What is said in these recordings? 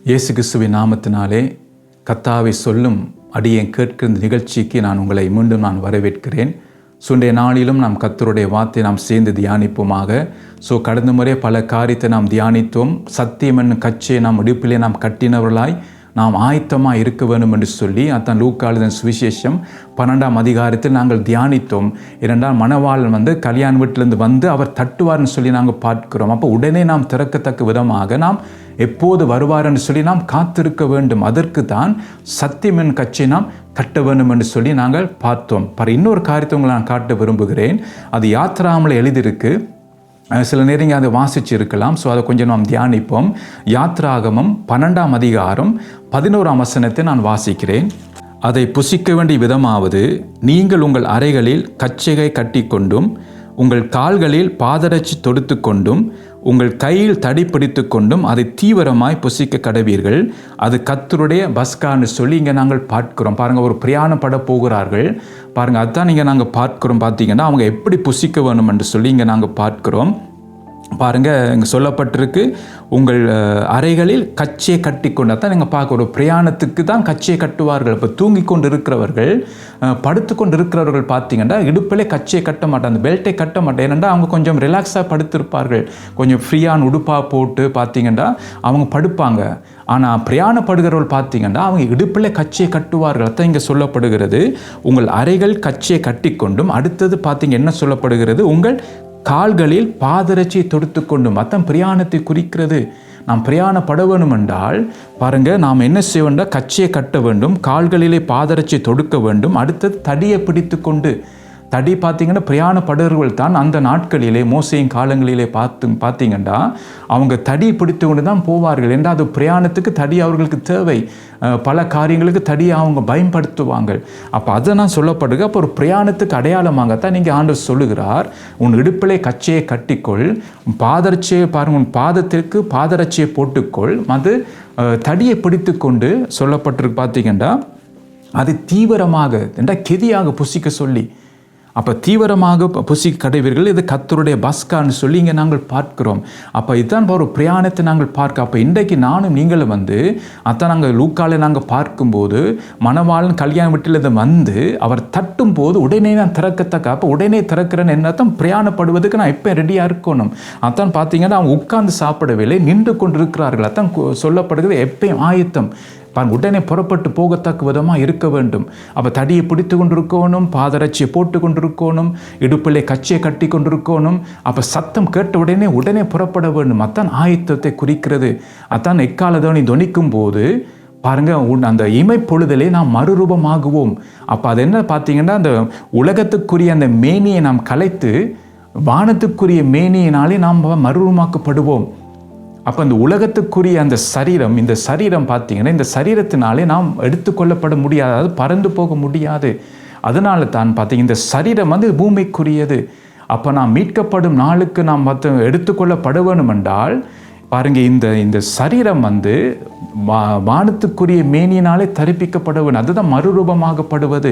இயேசு கிறிஸ்துவின் நாமத்தினாலே கர்த்தாவை சொல்லும் அடியேன் கேட்கிற இந்த நிகழ்ச்சிக்கு நான் உங்களை மீண்டும் வரவேற்கிறேன். இன்றைய நாளிலும் நாம் கர்த்தருடைய வார்த்தை நாம் சேர்ந்து தியானிப்போமாக. கடந்த முறை பல காரியத்தை நாம் தியானித்தோம். சத்தியம் என்னும் கச்சையை நாம் இடுப்பிலே நாம் கட்டினவர்களாய் நாம் ஆயத்தமாக இருக்க வேண்டும் என்று சொல்லி அத்தான் லூக்கா எழுதின சுவிசேஷம் 12ஆம் அதிகாரத்தில் நாங்கள் தியானித்தோம். இரண்டாம் மணவாளன் கல்யாண வீட்டிலிருந்து வந்து அவர் தட்டுவார்னு சொல்லி நாங்கள் பார்க்கிறோம். அப்போ உடனே நாம் திறக்கத்தக்க விதமாக நாம் எப்போது வருவார் என்று சொல்லி நாம் காத்திருக்க வேண்டும். அதற்கு தான் சத்தியமின் கச்சை நாம் கட்ட வேண்டும் என்று சொல்லி நாங்கள் பார்த்தோம். இன்னொரு காரியத்தை உங்களை நான் காட்ட விரும்புகிறேன். அது யாத்திராமல எழுதியிருக்கு. சில நேரம் அதை வாசிச்சு இருக்கலாம். அதை கொஞ்சம் நாம் தியானிப்போம். யாத்ராகமம் 12ஆம் அதிகாரம் 11ஆம் வசனத்தை நான் வாசிக்கிறேன். அதை புசிக்க வேண்டிய விதமாவது, நீங்கள் உங்கள் அறைகளில் கச்சையை கட்டி கொண்டும் உங்கள் கால்களில் பாதரட்சி தொடுத்து கொண்டும் உங்கள் கையில் தடி பிடித்து கொண்டும் அதை தீவிரமாய் புசிக்க கடவீர்கள். அது கர்த்தருடைய பஸ்கான்னு சொல்லி இங்கே நாங்கள் பார்க்கிறோம். பாருங்கள், ஒரு பிரயாணப்பட போகிறார்கள். பாருங்கள், அதுதான் இங்கே நாங்கள் பார்க்கிறோம். பார்த்தீங்கன்னா அவங்க எப்படி புசிக்க வேணும் என்று சொல்லி இங்கே நாங்கள் பார்க்கிறோம். பாருங்கள், இங்கே சொல்லப்பட்டிருக்கு, உங்கள் அறைகளில் கச்சையை கட்டி கொண்டு. தான் நீங்கள் பார்க்க, ஒரு பிரயாணத்துக்கு தான் கச்சையை கட்டுவார்கள். இப்போ தூங்கி கொண்டு இருக்கிறவர்கள், படுத்து கொண்டு இருக்கிறவர்கள் பார்த்தீங்கன்னா இடுப்பிலே கச்சையை கட்ட மாட்டாங்க, அந்த பெல்ட்டை கட்ட மாட்டேன். ஏன்னா அவங்க கொஞ்சம் ரிலாக்ஸாக படுத்திருப்பார்கள். கொஞ்சம் ஃப்ரீயான உடுப்பாக போட்டு பார்த்தீங்கன்னா அவங்க படுப்பாங்க. ஆனால் பிரயாணப்படுகிறவர்கள் பார்த்தீங்கன்னா அவங்க இடுப்பில் கச்சையை கட்டுவார்கள். அதான் இங்கே சொல்லப்படுகிறது, உங்கள் அறைகள் கச்சையை கட்டி கொண்டும். அடுத்தது பார்த்தீங்க என்ன சொல்லப்படுகிறது, உங்கள் கால்களில் பாதரட்சியை தொடுத்து கொண்டும். அத்தன் பிரயாணத்தை குறிக்கிறது. நாம் பிரயாணப்பட வேண்டும் என்றால் பாருங்கள், நாம் என்ன செய்ய வேண்டும், கச்சையை கட்ட வேண்டும், கால்களிலே பாதரட்சியை தொடுக்க வேண்டும். அடுத்தது தடியை பிடித்து கொண்டு. தடி பார்த்தீங்கன்னா பிரயாணப்படுறவர்கள் தான் அந்த நாட்களிலே மோசையின் காலங்களிலே பார்த்தீங்கன்னா அவங்க தடி பிடித்து கொண்டு தான் போவார்கள். என்றால் அது பிரயாணத்துக்கு தடி அவர்களுக்கு தேவை. பல காரியங்களுக்கு தடியை அவங்க பயன்படுத்துவாங்க. அப்போ அதை நான் சொல்லப்படுது. அப்போ ஒரு பிரயாணத்துக்கு அடையாளமாகத்தான் நீங்கள் ஆண்டவர் சொல்லுகிறார், உன் இடுப்பிலே கச்சையை கட்டிக்கொள், பாதரட்சியை பாருங்கள், உன் பாதத்திற்கு பாதரட்சியை போட்டுக்கொள், அது தடியை பிடித்து கொண்டு சொல்லப்பட்டிருக்கு. பார்த்தீங்கன்னா அது தீவிரமாக என்றால் கெதியாக புசிக்க சொல்லி. அப்போ தீவிரமாக புசிக்க கடைவீர்கள். இது கர்த்தருடைய பஸ்கான்னு சொல்லி இங்கே நாங்கள் பார்க்கிறோம். அப்போ இதுதான் ஒரு பிரயாணத்தை நாங்கள் பார்க்க. அப்போ இன்றைக்கு நானும் நீங்களும் அதான் நாங்கள் லூக்காவில் நாங்கள் பார்க்கும்போது மணவாளன் கல்யாண வீட்டில் அவர் தட்டும் போது உடனே நான் திறக்கத்தக்க. அப்போ உடனே திறக்கிறேன்னு என்னத்தான், பிரயாணப்படுவதுக்கு நான் எப்போ ரெடியாக இருக்கணும். அதான் பார்த்தீங்கன்னா அவங்க உட்கார்ந்து சாப்பிடவில்லை, நின்று கொண்டு இருக்கிறார்கள். அதான் சொல்லப்படுகிறது, எப்பயும் ஆயத்தம். உடனே புறப்பட்டு போகத்தக்க விதமாக இருக்க வேண்டும். அப்போ தடியை பிடித்து கொண்டிருக்கணும், பாதரட்சியை போட்டு கொண்டிருக்கணும், இடுப்பிலே கச்சையை கட்டி கொண்டிருக்கணும். அப்போ சத்தம் கேட்ட உடனே புறப்பட வேண்டும். அத்தான் ஆயத்தத்தை குறிக்கிறது. அத்தான் எக்கால தோனி தொனிக்கும் போது பாருங்கள், அந்த இமைப்பொழுதிலே நாம் மறுரூபமாகுவோம். அப்போ அது என்ன பார்த்தீங்கன்னா, அந்த உலகத்துக்குரிய அந்த மேனியை நாம் கலைத்து வானத்துக்குரிய மேனியினாலே நாம் மறுரூபமாக்கப்படுவோம். அப்போ அந்த உலகத்துக்குரிய அந்த சரீரம், இந்த சரீரம் பார்த்தீங்கன்னா இந்த சரீரத்தினாலே நாம் எடுத்துக்கொள்ளப்பட முடியாது, அதாவது பறந்து போக முடியாது. அதனால தான் பார்த்தீங்க, இந்த சரீரம் பூமிக்குரியது. அப்போ நாம் மீட்கப்படும் நாளுக்கு நாம் எடுத்துக்கொள்ளப்பட வேண்டும் என்றால் பாருங்கள், இந்த சரீரம் வானத்துக்குரிய மேனியினாலே தரிப்பிக்கப்பட வேண்டும். அதுதான் மறுரூபமாகப்படுவது.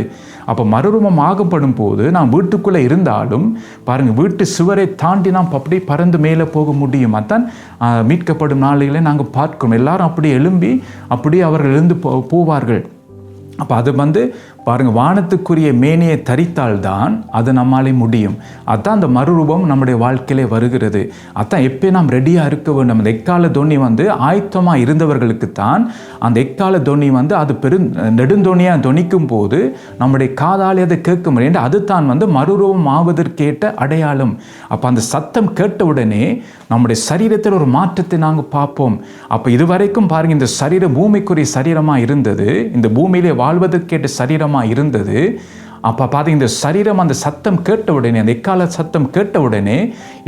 அப்போ மறுரூபமாகப்படும் போது நாம் வீட்டுக்குள்ளே இருந்தாலும் பாருங்கள், வீட்டு சுவரை தாண்டி நாம் அப்படி பறந்து மேலே போக முடியும். அதான் மீட்கப்படும் நாளிலே நாங்கள் பார்க்கிறோம். எல்லாரும் அப்படி எழும்பி அப்படி அவர்கள் எழுந்து போவார்கள். அப்போ அது பாருங்கள், வானத்துக்குரிய மேனியை தரித்தால்தான் அது நம்மாலே முடியும். அதுதான் அந்த மறுரூபம் நம்முடைய வாழ்க்கையிலே வருகிறது. அதான் எப்போ நாம் ரெடியாக இருக்க வேண்டும். அந்த எக்கால தொனி ஆயத்தமாக இருந்தவர்களுக்குத்தான் அந்த எக்கால தொனி அது நெடுந்தொனியாக தொனிக்கும் போது நம்முடைய காதாலே அதை கேட்க முடியும். அது தான் மறுரூபம் ஆவதற்கேற்ற அடையாளம். அப்போ அந்த சத்தம் கேட்டவுடனே நம்முடைய சரீரத்தில் ஒரு மாற்றத்தை நாங்கள் பார்ப்போம். அப்போ இதுவரைக்கும் பாருங்கள், இந்த சரீரம் பூமிக்குரிய சரீரமாக இருந்தது, இந்த பூமியிலே வாழ்வதற்கேற்ற சரீரமாக இருந்தது. அப்போ பார்த்தீங்க, இந்த சரீரம் அந்த சத்தம் கேட்ட உடனே, அந்த எக்கால சத்தம் கேட்ட உடனே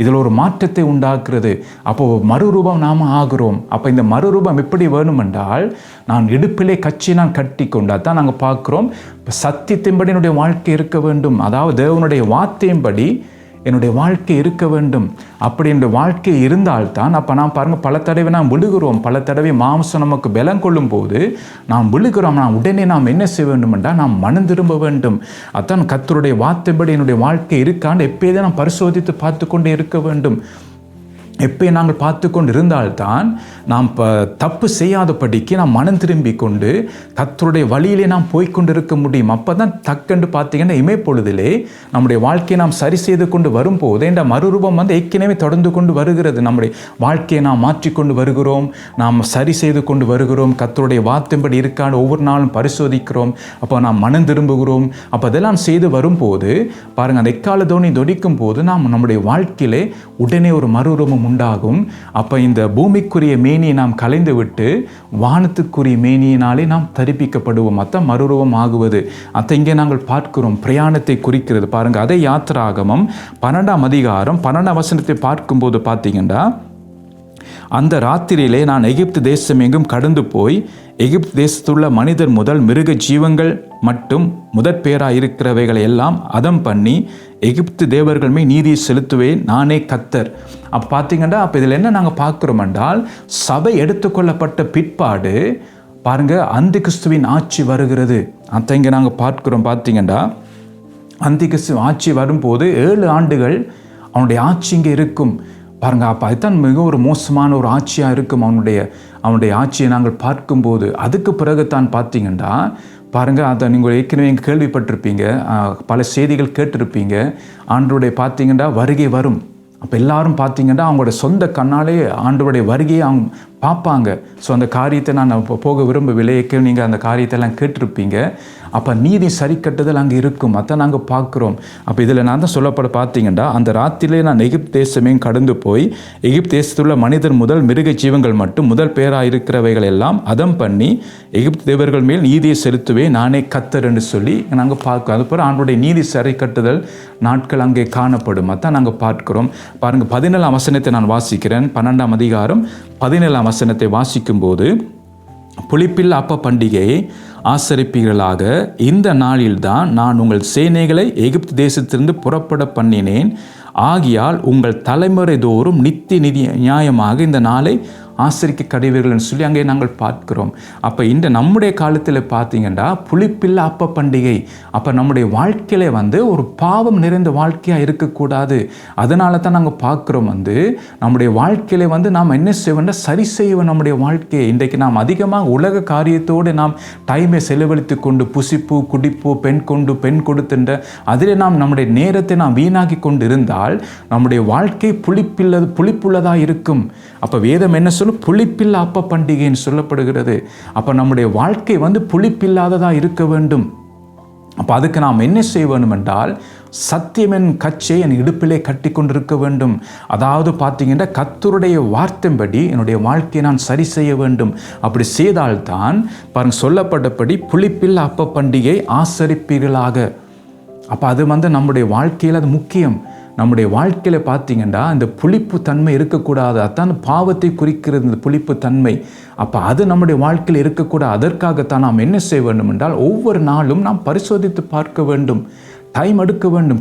இதில் ஒரு மாற்றத்தை உண்டாக்குறது. அப்போது மறுரூபம் நாம் ஆகிறோம். அப்போ இந்த மறுரூபம் எப்படி வேணுமென்றால், நான் இடுப்பிலே கச்சி நான் கட்டி கொண்டு, அதான் நாங்கள் பார்க்குறோம், சத்தியத்தின்படி என்னுடைய வாழ்க்கை இருக்க வேண்டும். அதாவது தேவனுடைய வார்த்தையின்படி என்னுடைய வாழ்க்கை இருக்க வேண்டும். அப்படி என்னுடைய வாழ்க்கை இருந்தால்தான், அப்போ நான் பாருங்கள், பல தடவை நாம் விழுகிறோம். பல தடவை மாம்சம் நமக்கு பலம் கொள்ளும் போது நாம் விழுகிறோம். உடனே நாம் என்ன செய்ய வேண்டும் என்றால், நாம் மனம் திரும்ப வேண்டும். அதான் கர்த்தருடைய வார்த்தைப்படி என்னுடைய வாழ்க்கை இருக்கான்னு எப்போதே நாம் பரிசோதித்து பார்த்து கொண்டே இருக்க வேண்டும். எப்பயும் நாங்கள் பார்த்து கொண்டு இருந்தால்தான் நாம் தப்பு செய்யாதபடிக்கு நாம் மனம் திரும்பி கொண்டு கர்த்தருடைய வழியிலே நாம் போய்கொண்டிருக்க முடியும். அப்போ தான் டக்குன்னு பார்த்தீங்கன்னா இமைப்பொழுதிலே நம்முடைய வாழ்க்கையை நாம் சரி செய்து கொண்டு வரும்போது இந்த மறுரூபம் ஏற்கனவே தொடர்ந்து கொண்டு வருகிறது. நம்முடைய வாழ்க்கையை நாம் மாற்றிக்கொண்டு வருகிறோம், நாம் சரி செய்து கொண்டு வருகிறோம், கர்த்தருடைய வார்த்தைப்படி இருக்கான்னு ஒவ்வொரு நாளும் பரிசோதிக்கிறோம். அப்போ நாம் மனம் திரும்புகிறோம். அப்போ அதெல்லாம் செய்து வரும்போது பாருங்கள், அந்த எக்கால தோனி தொடிக்கும் போது நாம் நம்முடைய வாழ்க்கையிலே உடனே ஒரு மறுரூபம் உண்டாகும். அப்போ இந்த பூமிக்குரிய மேனியை நாம் கலைந்து விட்டு வானத்துக்குரிய மேனியினாலே நாம் தரிப்பிக்கப்படுவோம். அதான் மறுரூபம் ஆகுவது. அதை இங்கே நாங்கள் பார்க்கிறோம், பிரயாணத்தை குறிக்கிறது. பாருங்கள், அதே யாத்திராகமம் 12ஆம் அதிகாரம் 12ஆம் வசனத்தை பார்க்கும்போது பார்த்தீங்கன்னா, அந்த ராத்திரியிலே நான் எகிப்து தேசம் எங்கும் கடந்து போய் எகிப்து தேசத்துள்ள மனிதர் முதல் மிருக ஜீவங்கள் மட்டும் முதற் பேராக இருக்கிறவைகளை எல்லாம் அதம் பண்ணி எகிப்து தேவர்கள் மேல் நீதியை செலுத்துவேன், நானே கர்த்தர். அப்போ பார்த்தீங்கன்னா, அப்போ இதில் என்ன நாங்கள் பார்க்குறோம் என்றால், சபை எடுத்துக்கொள்ளப்பட்ட பிற்பாடு பாருங்க அந்தி கிறிஸ்துவின் ஆட்சி வருகிறது. அதை இங்கே நாங்கள் பார்க்குறோம். பார்த்தீங்கன்னா, அந்தி கிறிஸ்து ஆட்சி வரும்போது 7 ஆண்டுகள் அவனுடைய ஆட்சி இங்கே இருக்கும். பாருங்க, அப்போ அதுதான் மிக ஒரு மோசமான ஒரு ஆட்சியாக இருக்கும் அவனுடைய ஆட்சியை நாங்கள் பார்க்கும்போது. அதுக்கு பிறகு தான் பார்த்தீங்கன்னா பாருங்கள், அதை நீங்கள் ஏற்கனவே கேள்விப்பட்டிருப்பீங்க, பல செய்திகள் கேட்டிருப்பீங்க. ஆண்டவருடைய பார்த்தீங்கன்னா வருகை வரும். அப்போ எல்லாரும் பார்த்தீங்கன்னா அவங்களோட சொந்த கண்ணாலே ஆண்டவருடைய வருகையை அவங்க பார்ப்பாங்க. ஸோ அந்த காரியத்தை நான் போக விரும்பவில்லை, நீங்கள் அந்த காரியத்தெல்லாம் கேட்டிருப்பீங்க. அப்போ நீதி சரி கட்டுதல் அங்கே இருக்கும். அதான் நாங்கள் பார்க்குறோம். அப்போ இதில் நான் தான் சொல்லப்பட பார்த்தீங்கன்னா, அந்த ராத்திரிலே நான் எகிப்து தேசமே கடந்து போய் எகிப்து தேசத்துள்ள மனிதர் முதல் மிருக ஜீவங்கள் மட்டும் முதல் பேராக இருக்கிறவைகள் எல்லாம் அதம் பண்ணி எகிப்து தேவர்கள் மேல் நீதியை செலுத்துவேன், நானே கர்த்தர் என்று சொல்லி நாங்கள் பார்க்கிறோம். அதுபோல் ஆண்டுடைய நீதி சரி கட்டுதல் நாட்கள் அங்கே காணப்படும். அதான் நாங்கள் பார்க்கிறோம். பாருங்கள், 17ஆம் வசனத்தை நான் வாசிக்கிறேன். 12ஆம் அதிகாரம் 17ஆம் வசனத்தை வாசிக்கும்போது, புளிப்பில் அப்ப பண்டிகையை ஆசரிப்பீர்களாக, இந்த நாளில்தான் நான் உங்கள் சேனைகளை எகிப்து தேசத்திலிருந்து புறப்பட பண்ணினேன். ஆகியால் உங்கள் தலைமுறை தோறும் நித்திய நியாயமாக இந்த நாளை ஆசரிக்க கடைவீர்கள்னு சொல்லி அங்கே நாங்கள் பார்க்கிறோம். அப்போ இந்த நம்முடைய காலத்தில் பார்த்தீங்கன்னா புளிப்பில்லா அப்ப பண்டிகை. அப்போ நம்முடைய வாழ்க்கையில ஒரு பாவம் நிறைந்த வாழ்க்கையாக இருக்கக்கூடாது. அதனால தான் நாங்கள் பார்க்குறோம் நம்முடைய வாழ்க்கையில நாம் என்ன செய்வோம்னா சரி செய்வோம் நம்முடைய வாழ்க்கையை. இன்றைக்கு நாம் அதிகமாக உலக காரியத்தோடு நாம் டைமை செலவழித்து கொண்டு புசிப்பு குடிப்பு பெண் கொடுத்துன்ற அதிலே நாம் நம்முடைய நேரத்தை நாம் வீணாக்கி கொண்டு இருந்தால் நம்முடைய வாழ்க்கை புளிப்புள்ளதாக இருக்கும். அப்போ வேதம் என்ன சொல்லும்? புளிப்பில்லா அப்ப பண்டிகைன்னு சொல்லப்படுகிறது. அப்போ நம்முடைய வாழ்க்கை புளிப்பில்லாததாக இருக்க வேண்டும். அப்போ அதுக்கு நாம் என்ன செய்ய வேண்டும் என்றால், சத்தியமென் கச்சை என் இடுப்பிலே கட்டி கொண்டிருக்க வேண்டும். அதாவது பார்த்தீங்கன்னா கர்த்தருடைய வார்த்தைப்படி என்னுடைய வாழ்க்கையை நான் சரி செய்ய வேண்டும். அப்படி செய்தால்தான் பாருங்க சொல்லப்பட்டபடி புளிப்பில்லா அப்ப பண்டிகை ஆசரிப்பீர்களாக. அப்போ அது நம்முடைய வாழ்க்கையில் அது முக்கியம். நம்முடைய வாழ்க்கையில் பார்த்தீங்கன்னா இந்த புளிப்பு தன்மை இருக்கக்கூடாது. அதான் பாவத்தை குறிக்கிறது இந்த புளிப்பு தன்மை. அப்போ அது நம்முடைய வாழ்க்கையில் இருக்கக்கூடாது. அதற்காகத்தான் நாம் என்ன செய்ய வேண்டும் என்றால், ஒவ்வொரு நாளும் நாம் பரிசோதித்து பார்க்க வேண்டும், டைம் எடுக்க வேண்டும்.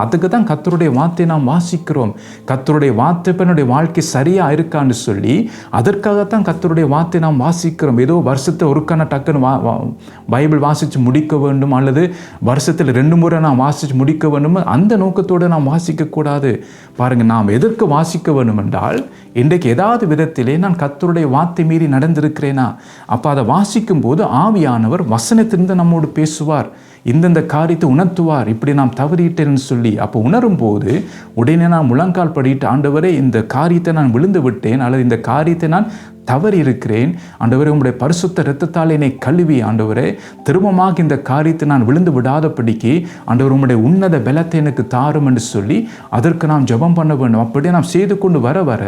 அதுக்கு தான் கர்த்தருடைய வார்த்தையை நாம் வாசிக்கிறோம். கர்த்தருடைய வார்த்தை என்னுடைய வாழ்க்கை சரியாக இருக்கான்னு சொல்லி அதற்காகத்தான் கர்த்தருடைய வார்த்தை நாம் வாசிக்கிறோம். ஏதோ வருஷத்தை ஒருக்கான டக்குன்னு பைபிள் வாசித்து முடிக்க வேண்டும், அல்லது வருஷத்தில் 2 முறை நாம் வாசித்து முடிக்க வேண்டும், அந்த நோக்கத்தோடு நாம் வாசிக்கக்கூடாது. பாருங்கள், நாம் எதற்கு வாசிக்க வேண்டும் என்றால், இன்றைக்கு ஏதாவது விதத்திலே நான் கர்த்தருடைய வார்த்தை மீறி நடந்திருக்கிறேனா, அப்போ அதை வாசிக்கும் போது ஆவியானவர் வசனத்திலிருந்து நம்மோடு பேசுவார், இந்தந்த காரியத்தை உணர்த்துவார், இப்படி நாம் தவறிட்டேன்னு சொல்லி. அப்போ உணரும் போது உடனே நான் முழங்கால் படிட்டு, ஆண்டவரே இந்த காரியத்தை நான் விழுந்து விட்டேன், அல்லது இந்த காரியத்தை நான் தவறி இருக்கிறேன், ஆண்டவரே உங்களுடைய பரிசுத்த இரத்தத்தால் என்னை கழுவி, ஆண்டவரே திரும்பமாக இந்த காரியத்தை நான் விழுந்து விடாதபடிக்கு ஆண்டவர் உங்களுடைய உன்னத பலத்தை எனக்கு தாரும் என்று சொல்லி அதற்கு நாம் ஜெபம் பண்ண வேண்டும். அப்படியே நாம் செய்து கொண்டு வர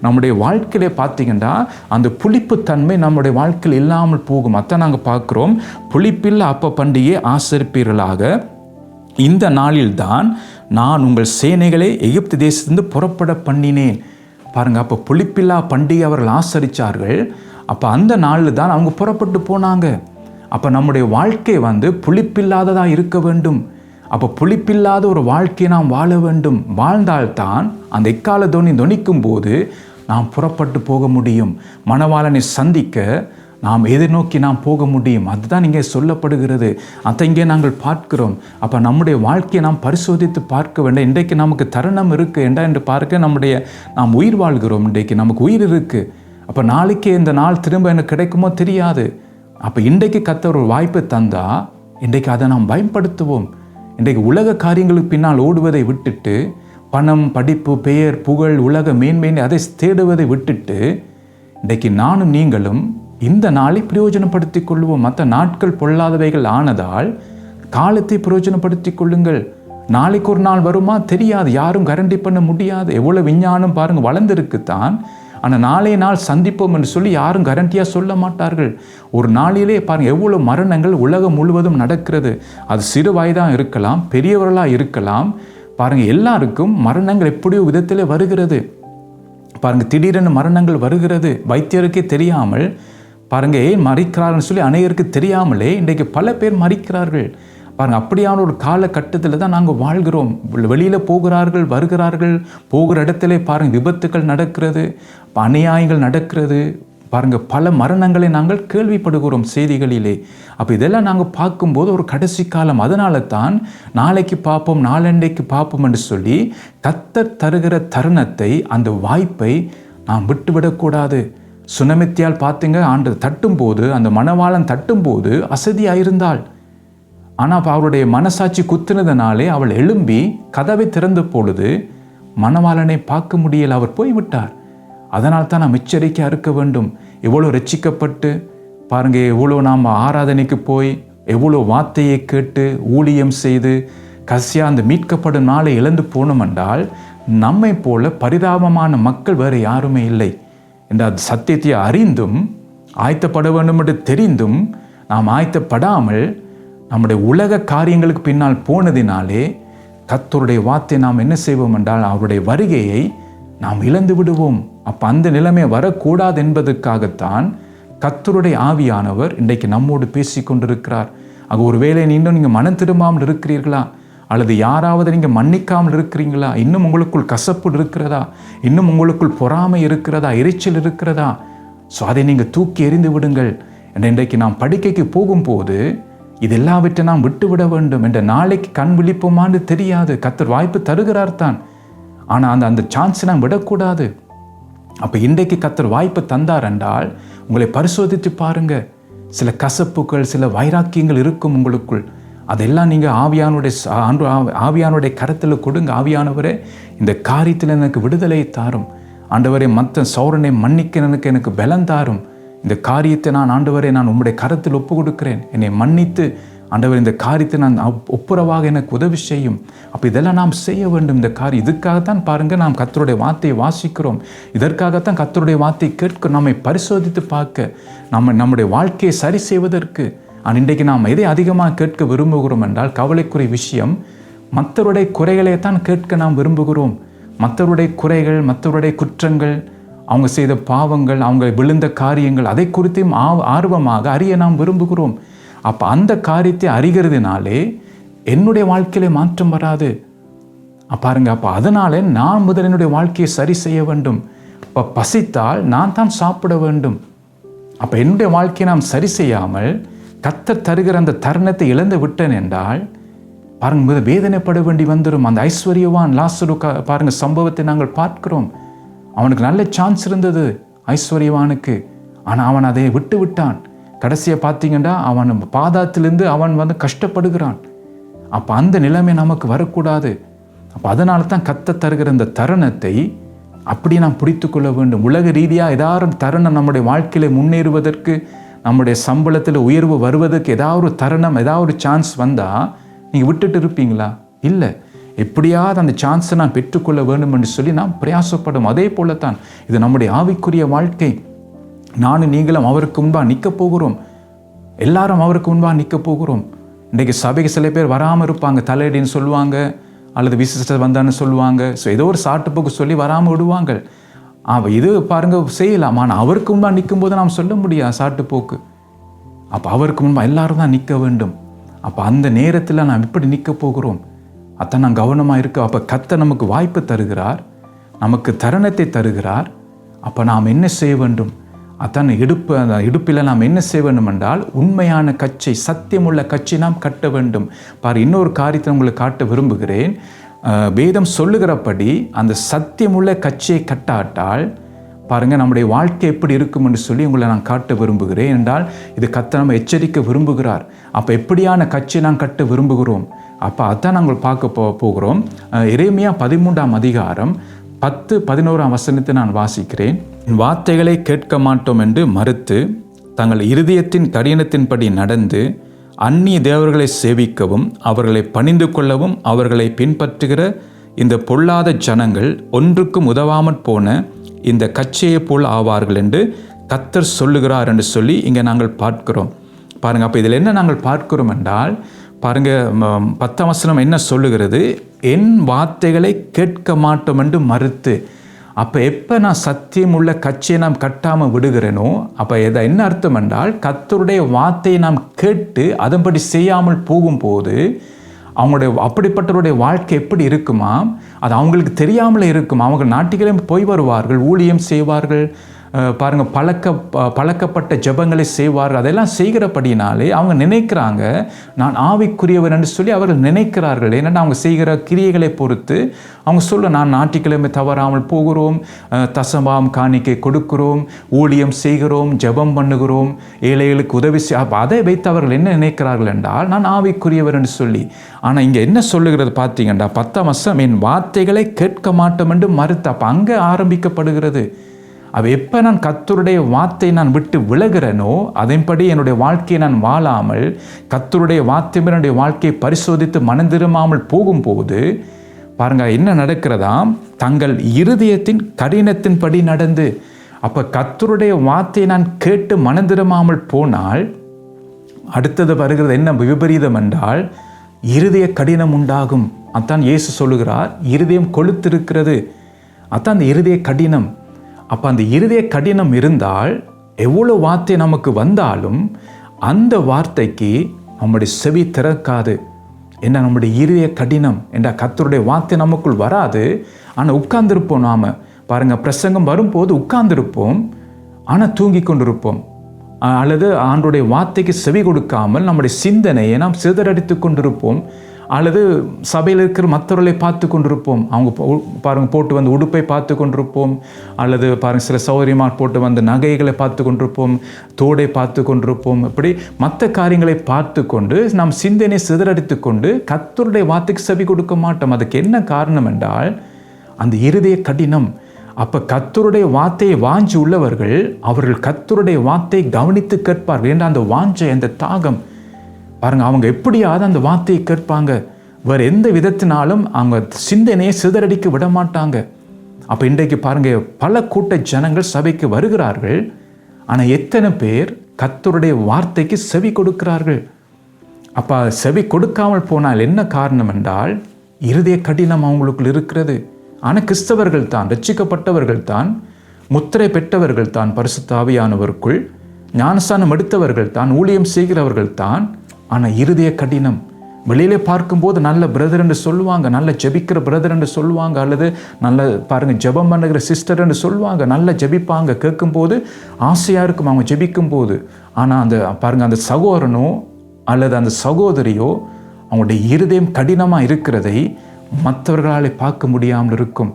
நம்முடைய வாழ்க்கையிலே பார்த்தீங்கன்னா அந்த புளிப்பு தன்மை நம்முடைய வாழ்க்கையில் இல்லாமல் போகும். அத்தை நாங்கள் பார்க்குறோம், புளிப்பில்லா அப்ப பண்டிகையை ஆசரிப்பீர்களாக, இந்த நாளில்தான் நான் உங்கள் சேனைகளை எகிப்து தேசத்திலிருந்து புறப்பட பண்ணினேன். பாருங்கள், அப்போ புளிப்பில்லா பண்டிகை அவர்கள் ஆசரித்தார்கள். அப்போ அந்த நாளில் தான் அவங்க புறப்பட்டு போனாங்க. அப்போ நம்முடைய வாழ்க்கை புளிப்பில்லாததாக இருக்க வேண்டும். அப்போ புளிப்பில்லாத ஒரு வாழ்க்கையை நாம் வாழ வேண்டும். வாழ்ந்தால்தான் அந்த எக்கால தொனிக்கும் போது நாம் புறப்பட்டு போக முடியும். மணவாளனை சந்திக்க நாம் எதை நோக்கி நாம் போக முடியும், அதுதான் இங்கே சொல்லப்படுகிறது. அதை இங்கே நாங்கள் பார்க்கிறோம். அப்போ நம்முடைய வாழ்க்கையை நாம் பரிசோதித்து பார்க்க வேண்டும். இன்றைக்கு நமக்கு தருணம் இருக்குது என்று பார்க்க நாம் உயிர் வாழ்கிறோம். இன்றைக்கு நமக்கு உயிர் இருக்குது. அப்போ நாளைக்கு இந்த நாள் திரும்ப எனக்கு கிடைக்குமோ தெரியாது. அப்போ இன்றைக்கு கர்த்தர் ஒரு வாய்ப்பை தந்தா இன்றைக்கு அதை நாம் பயன்படுத்துவோம். இன்றைக்கு உலக காரியங்களுக்கு பின்னால் ஓடுவதை விட்டுட்டு, பணம், படிப்பு, பெயர், புகழ், உலக மேன்மை அதை தேடுவதை விட்டுட்டு, இன்றைக்கு நானும் நீங்களும் இந்த நாளை பிரயோஜனப்படுத்தி கொள்வோம். மற்ற நாட்கள் பொல்லாதவைகள் ஆனதால் காலத்தை பிரயோஜனப்படுத்தி கொள்ளுங்கள். நாளைக்கு ஒரு நாள் வருமா தெரியாது, யாரும் கரண்டி பண்ண முடியாது. எவ்வளோ விஞ்ஞானம் பாருங்கள் வளர்ந்துருக்குத்தான். ஆனால் நாளைய நாள் சந்திப்போம் என்று சொல்லி யாரும் கரண்டியாக சொல்ல மாட்டார்கள். ஒரு நாளிலே பாருங்கள் எவ்வளோ மரணங்கள் உலகம் முழுவதும் நடக்கிறது. அது சிறு வயதாக இருக்கலாம், பெரியவர்களாக இருக்கலாம். பாருங்கள் எல்லாருக்கும் மரணங்கள் எப்படியோ விதத்தில் வருகிறது. பாருங்கள் திடீரென மரணங்கள் வருகிறது. வைத்தியருக்கே தெரியாமல் பாருங்கள் ஏன் மறிக்கிறார்கள்னு சொல்லி அநேகருக்கு தெரியாமலே இன்றைக்கு பல பேர் மறிக்கிறார்கள். பாருங்கள் அப்படியான ஒரு காலகட்டத்தில் தான் நாங்கள் வாழ்கிறோம். வெளியில் போகிறார்கள், வருகிறார்கள், போகிற இடத்துல பாருங்கள் விபத்துக்கள் நடக்கிறது, அநியாயங்கள் நடக்கிறது. பாருங்கள் பல மரணங்களை நாங்கள் கேள்விப்படுகிறோம் செய்திகளிலே. அப்போ இதெல்லாம் நாங்கள் பார்க்கும்போது ஒரு கடைசி காலம். அதனால தான் நாளைக்கு பார்ப்போம், நாளண்டைக்கு பார்ப்போம் என்று சொல்லி கர்த்தர் தருகிற தருணத்தை, அந்த வாய்ப்பை நாம் விட்டுவிடக்கூடாது. சுனமித்தியால் பார்த்தீங்க, ஆண்டு தட்டும்போது, அந்த மணவாளன் தட்டும்போது அசதியாக இருந்தாள். ஆனால் அவருடைய மனசாட்சி குத்துனதுனாலே அவள் எழும்பி கதவை திறந்த பொழுது மணவாளனை பார்க்க முடியல, அவர் போய்விட்டார். அதனால் தான் நாம் எச்சரிக்கையாக இருக்க வேண்டும். எவ்வளோ ரட்சிக்கப்பட்டு பாருங்கள், எவ்வளோ நாம் ஆராதனைக்கு போய் எவ்வளோ வார்த்தையை கேட்டு ஊழியம் செய்து கசியா அந்த மீட்கப்படும் நாளை இழந்து போனோம் என்றால் நம்மை போல பரிதாபமான மக்கள் வேறு யாருமே இல்லை என்ற சத்தியத்தை அறிந்தும் ஆயத்தப்பட வேண்டும் என்று தெரிந்தும் நாம் ஆயத்தப்படாமல் நம்முடைய உலக காரியங்களுக்கு பின்னால் போனதினாலே கர்த்தருடைய வார்த்தை நாம் என்ன செய்வோம் என்றால் அவருடைய வருகையை நாம் இழந்து விடுவோம். அப்போ அந்த நிலைமை வரக்கூடாது என்பதற்காகத்தான் கர்த்தருடைய ஆவியானவர் இன்றைக்கு நம்மோடு பேசி கொண்டிருக்கிறார். ஆக ஒருவேளை இன்னும் நீங்கள் மனம் திரும்பாமல் இருக்கிறீர்களா, அல்லது யாராவது நீங்கள் மன்னிக்காமல் இருக்கிறீங்களா, இன்னும் உங்களுக்குள் கசப்பு இருக்கிறதா, இன்னும் உங்களுக்குள் பொறாமை இருக்கிறதா, எரிச்சல் இருக்கிறதா, ஸோ அதை நீங்கள் தூக்கி எறிந்து விடுங்கள். இன்றைக்கு நாம் படுக்கைக்கு போகும்போது இதெல்லாவற்றை நாம் விட்டுவிட வேண்டும். என்ற நாளைக்கு கண் விழிப்போமான்னு தெரியாது. கர்த்தர் வாய்ப்பு தருகிறார் தான், ஆனால் அந்த சான்ஸை நாம் விடக்கூடாது. அப்போ இன்றைக்கு கர்த்தர் வாய்ப்பு தந்தார் என்றால் உங்களை பரிசோதித்து பாருங்க. சில கசப்புகள், சில வைராக்கியங்கள் இருக்கும் உங்களுக்குள். அதெல்லாம் நீங்கள் ஆவியானுடைய கரத்தில் கொடுங்க. ஆவியானவரே, இந்த காரியத்தில் எனக்கு விடுதலை தாரும். ஆண்டவரே, மற்ற சௌரனை மன்னிக்க எனக்கு பலம் தாரும். இந்த காரியத்தை ஆண்டவரே நான் உம்முடைய கரத்தில் ஒப்பு கொடுக்கிறேன். என்னை மன்னித்து ஆண்டவர் இந்த காரியத்தை நான் ஒப்புரவாக எனக்கு உதவி செய்யும். அப்போ இதெல்லாம் நாம் செய்ய வேண்டும். இந்த காரியம் இதுக்காகத்தான் பாருங்கள் நாம் கர்த்தருடைய வார்த்தையை வாசிக்கிறோம். இதற்காகத்தான் கர்த்தருடைய வார்த்தையை கேட்க, நம்மை பரிசோதித்து பார்க்க, நம்முடைய வாழ்க்கையை சரி செய்வதற்கு. ஆனால் இன்றைக்கு நாம் எதை அதிகமாக கேட்க விரும்புகிறோம் என்றால் கவலைக்குரிய விஷயம், மற்றவருடைய குறைகளை தான் கேட்க நாம் விரும்புகிறோம். மற்றவருடைய குறைகள், மற்றவருடைய குற்றங்கள், அவங்க செய்த பாவங்கள், அவங்க விழுந்த காரியங்கள், அதை குறித்தும் ஆர்வமாக அறிய நாம் விரும்புகிறோம். அப்போ அந்த காரியத்தை அறிகிறதுனாலே என்னுடைய வாழ்க்கையில மாற்றம் வராது. பாருங்க, அப்போ அதனாலே நான் முதல் என்னுடைய வாழ்க்கையை சரி செய்ய வேண்டும். இப்போ பசித்தால் நான் தான் சாப்பிட வேண்டும். அப்போ என்னுடைய வாழ்க்கையை நாம் சரி செய்யாமல் கர்த்தர் தருகிற அந்த தருணத்தை இழந்து விட்டேன் என்றால் பாருங்க வேதனைப்பட வேண்டி வந்துடும். அந்த ஐஸ்வர்யவான் லாசரு பாருங்க சம்பவத்தை நாங்கள் பார்க்கிறோம். அவனுக்கு நல்ல சான்ஸ் இருந்தது ஐஸ்வர்யவானுக்கு, ஆனால் அவன் அதை விட்டு விட்டான். கடைசியை பார்த்தீங்கன்னா அவன் பாதாத்திலிருந்து அவன் கஷ்டப்படுகிறான். அப்போ அந்த நிலைமை நமக்கு வரக்கூடாது. அப்போ அதனால தான் கர்த்தர் தருகிற இந்த தருணத்தை அப்படி நாம் பிடித்து கொள்ள வேண்டும். உலக ரீதியாக ஏதாவது தருணம் நம்முடைய வாழ்க்கையில முன்னேறுவதற்கு, நம்முடைய சம்பளத்தில் உயர்வு வருவதற்கு ஏதாவது ஒரு தருணம், ஏதாவது ஒரு சான்ஸ் வந்தால் நீங்கள் விட்டுட்டு இருப்பீங்களா? இல்லை. எப்படியாவது அந்த சான்ஸை நான் பெற்றுக்கொள்ள வேண்டும் என்று சொல்லி நாம் பிரயாசப்படும். அதே போலத்தான் இது நம்முடைய ஆவிக்குரிய வாழ்க்கை. நானும் நீங்களும் அவருக்கு முன்பாக நிற்க போகிறோம். எல்லாரும் அவருக்கு முன்பாக நிற்க போகிறோம். இன்றைக்கு சபைக்கு சில பேர் வராமல் இருப்பாங்க, தலையடின்னு சொல்லுவாங்க, அல்லது விசிஸ்டர் வந்தான்னு சொல்லுவாங்க. ஸோ ஏதோ ஒரு சாட்டுப்போக்கு சொல்லி வராமல் விடுவாங்க. இது பாருங்க செய்யலாம், ஆனால் அவருக்கு முன்பாக நிற்கும் போது நாம் சொல்ல முடியாது சாட்டுப்போக்கு. அப்போ அவருக்கு முன்பாக எல்லாரும் தான் நிற்க வேண்டும். அப்போ அந்த நேரத்தில் நாம் எப்படி நிற்க போகிறோம், அதான் நான் கவனமாக இருக்க. அப்போ கர்த்தர் நமக்கு வாய்ப்பு தருகிறார், நமக்கு தருணத்தை தருகிறார். அப்போ நாம் என்ன செய்ய வேண்டும்? அதான் அந்த இடுப்பில் நாம் என்ன செய்ய வேண்டும் என்றால் உண்மையான கச்சை, சத்தியமுள்ள கச்சை நாம் கட்ட வேண்டும். இன்னொரு காரியத்தை உங்களுக்கு காட்ட விரும்புகிறேன். வேதம் சொல்லுகிறபடி அந்த சத்தியமுள்ள கச்சையை கட்டாட்டால் நம்முடைய வாழ்க்கை எப்படி இருக்கும் என்று சொல்லி உங்களை நான் காட்ட விரும்புகிறேன். என்றால் இது கர்த்தர் நம்ம எச்சரிக்க விரும்புகிறார். அப்போ எப்படியான கச்சை நாம் கட்ட விரும்புகிறோம்? அதான் நாங்கள் பார்க்க போகிறோம். எரேமியா 13ஆம் அதிகாரம் 10-11 வசனத்தை நான் வாசிக்கிறேன். வார்த்தைகளை கேட்க மாட்டோம் என்று மறுத்து தங்கள் இருதயத்தின் கடினத்தின்படி நடந்து அந்நிய தேவர்களை சேவிக்கவும் அவர்களை பணிந்து கொள்ளவும் அவர்களை பின்பற்றுகிற இந்த பொல்லாத ஜனங்கள் ஒன்றுக்கும் உதவாமற் போன இந்த கச்சையை போல் ஆவார்கள் என்று கர்த்தர் சொல்லுகிறார் என்று சொல்லி இங்கே நாங்கள் பார்க்கிறோம். அப்போ இதில் என்ன நாங்கள் பார்க்கிறோம் என்றால் 10ஆம் வசனம் என்ன சொல்லுகிறது? என் வார்த்தைகளை கேட்க மாட்டோம் என்று மறுத்து. அப்போ எப்போ நான் சத்தியம் உள்ள கச்சையை நாம் கட்டாமல் விடுகிறேனோ அப்போ என்ன அர்த்தம் என்றால் கர்த்தருடைய வார்த்தையை நாம் கேட்டு அதன்படி செய்யாமல் போகும்போது அப்படிப்பட்டவருடைய வாழ்க்கை எப்படி இருக்குமா? அது அவங்களுக்கு தெரியாமலே இருக்கும். அவங்க நாட்டுகளே போய் வருவார்கள், ஊழியம் செய்வார்கள், பழக்கப்பட்ட ஜெபங்களை செய்வார்கள். அதெல்லாம் செய்கிறபடினாலே அவங்க நினைக்கிறாங்க நான் ஆவிக்குரியவர் என்று சொல்லி அவர்கள் நினைக்கிறார்கள். ஏன்னா அவங்க செய்கிற கிரியைகளை பொறுத்து அவங்க நான் ஞாயிற்றுக்கிழமை தவறாமல் போகிறோம், தசமாம் காணிக்கை கொடுக்கிறோம், ஊழியம் செய்கிறோம், ஜெபம் பண்ணுகிறோம், ஏழைகளுக்கு உதவி அதை வைத்து அவர்கள் என்ன நினைக்கிறார்கள் என்றால் நான் ஆவிக்குரியவர் என்று சொல்லி. ஆனால் இங்கே என்ன சொல்லுகிறது பார்த்தீங்கன்னா 10ஆம் வசனம் என் வார்த்தைகளை கேட்க மாட்டோம் என்று மறுத்து. அப்போ அங்கே ஆரம்பிக்கப்படுகிறது. எப்போ நான் கர்த்தருடைய வார்த்தை நான் விட்டு விலகிறேனோ அதன்படி என்னுடைய வாழ்க்கையை நான் வாழாமல் கர்த்தருடைய வார்த்தை என்னுடைய வாழ்க்கையை பரிசோதித்து மனம் திரும்பாமல் போகும்போது என்ன நடக்கிறதாம்? தங்கள் இருதயத்தின் கடினத்தின்படி நடந்து. அப்போ கர்த்தருடைய வார்த்தையை நான் கேட்டு மனம் திரும்பாமல் போனால் அடுத்தது வருகிறது என்ன விபரீதம் என்றால் இருதய கடினம் உண்டாகும். அதான் இயேசு சொல்லுகிறார், இருதயம் கொழுத்திருக்கிறது. அதான் அந்த இருதய கடினம். அப்போ அந்த இருதய கடினம் இருந்தால் எவ்வளோ வார்த்தை நமக்கு வந்தாலும் அந்த வார்த்தைக்கு நம்முடைய செவி திறக்காது. என்ன நம்முடைய இருதய கடினம் என்ற கர்த்தருடைய வார்த்தை நமக்குள் வராது. ஆனால் உட்கார்ந்துருப்போம். நாம் பிரசங்கம் வரும்போது உட்கார்ந்துருப்போம், ஆனால் தூங்கி கொண்டிருப்போம். அல்லது ஆண்டுடைய வார்த்தைக்கு செவி கொடுக்காமல் நம்முடைய சிந்தனையை நாம் சிதறடித்து கொண்டிருப்போம். அல்லது சபையில் இருக்கிற மற்றவர்களை பார்த்து கொண்டிருப்போம். அவங்க போட்டு வந்த உடுப்பை பார்த்து கொண்டிருப்போம். அல்லது சில சௌகரியமாக போட்டு வந்த நகைகளை பார்த்து கொண்டிருப்போம், தோடை பார்த்து கொண்டிருப்போம். இப்படி மற்ற காரியங்களை பார்த்து கொண்டு நாம் சிந்தனை சிதறடித்து கொண்டு கர்த்தருடைய வார்த்தைக்கு செவி கொடுக்க மாட்டோம். அதுக்கு என்ன காரணம் என்றால் அந்த இருதய கடினம். அப்போ கர்த்தருடைய வார்த்தையை வாஞ்சி உள்ளவர்கள் அவர்கள் கர்த்தருடைய வார்த்தையை கவனித்து கேட்பார்கள். ஏன்னா அந்த வாஞ்சை, அந்த தாகம் அவங்க எப்படியாவது அந்த வார்த்தையை கேட்பாங்க. வேறு எந்த விதத்தினாலும் அவங்க சிந்தனையை சிதறடிக்க விட மாட்டாங்க. அப்போ இன்றைக்கு பல கூட்ட ஜனங்கள் சபைக்கு வருகிறார்கள். ஆனால் எத்தனை பேர் கர்த்தருடைய வார்த்தைக்கு செவி கொடுக்கிறார்கள்? அப்போ செவி கொடுக்காமல் போனால் என்ன காரணம் என்றால் இருதய கடினம் அவங்களுக்குள் இருக்கிறது. ஆனால் கிறிஸ்தவர்கள் தான், ரட்சிக்கப்பட்டவர்கள் தான், முத்திரை பெற்றவர்கள் தான், பரிசுத்த ஆவியானவருக்குள் ஞானஸ்தானம் எடுத்தவர்கள் தான், ஊழியம் செய்கிறவர்கள் தான். ஆனால் இருதய கடினம். வெளியிலே பார்க்கும்போது நல்ல பிரதர் என்று சொல்லுவாங்க, நல்ல ஜெபிக்கிற பிரதர் என்று சொல்லுவாங்க, அல்லது நல்ல ஜெபம் பண்ணுகிற சிஸ்டர் என்று சொல்லுவாங்க, நல்ல ஜெபிப்பாங்க, கேட்கும்போது ஆசையாக இருக்கும் அவங்க ஜெபிக்கும் போது. ஆனால் அந்த சகோதரனோ அல்லது அந்த சகோதரியோ அவங்களுடைய இருதயம் கடினமாக இருக்கிறதை மற்றவர்களால் பார்க்க முடியாமல் இருக்கும்.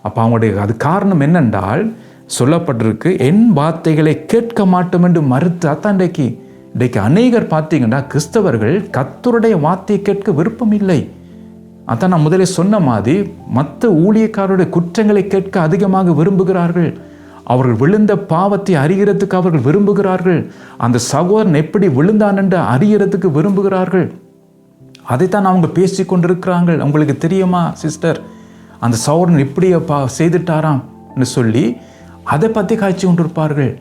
அப்போ அது காரணம் என்னென்றால் சொல்லப்பட்டிருக்கு என் வார்த்தைகளை கேட்க மாட்டோம் என்று மறுத்து. அதான் இன்றைக்கு அநேகர் பார்த்தீங்கன்னா கிறிஸ்தவர்கள் கர்த்தருடைய வார்த்தையை கேட்க விருப்பம் இல்லை. அதான் நான் முதலே சொன்ன மாதிரி மற்ற ஊழியக்காரருடைய குற்றங்களை கேட்க அதிகமாக விரும்புகிறார்கள். அவர்கள் விழுந்த பாவத்தை அறிகிறதுக்கு அவர்கள் விரும்புகிறார்கள். அந்த சகோதரன் எப்படி விழுந்தான் என்று அறிகிறதுக்கு விரும்புகிறார்கள். அதைத்தான் அவங்க பேசி கொண்டிருக்கிறாங்க. உங்களுக்கு தெரியுமா சிஸ்டர், அந்த சகோதரன் இப்படி செய்துட்டாராம் சொல்லி அதை பற்றி காய்ச்சி கொண்டிருப்பார்கள்.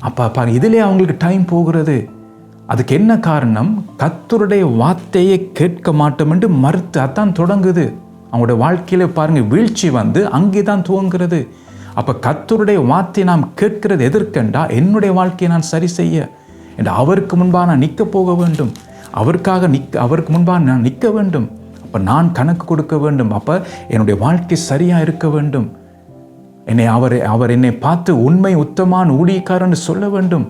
அப்போ இதிலே அவங்களுக்கு டைம் போகிறது. அதுக்கு என்ன காரணம்? கர்த்தருடைய வார்த்தையை கேட்க மாட்டோம் என்று மறுத்து. அதான் தொடங்குது அவங்களுடைய வாழ்க்கையில வீழ்ச்சி அங்கே தான் துவங்குறது. அப்போ கர்த்தருடைய வார்த்தையை நாம் கேட்கிறது எதற்கென்றா என்னுடைய வாழ்க்கையை நான் சரி செய்ய, என்று அவருக்கு முன்பாக நான் நிற்க போக வேண்டும், அவருக்கு முன்பாக நான் நிற்க வேண்டும். அப்போ நான் கணக்கு கொடுக்க வேண்டும். அப்போ என்னுடைய வாழ்க்கை சரியாக இருக்க வேண்டும். அவர் என்னை பார்த்து உண்மை உத்தமான ஊழியக்காரன்னு சொல்ல வேண்டும்.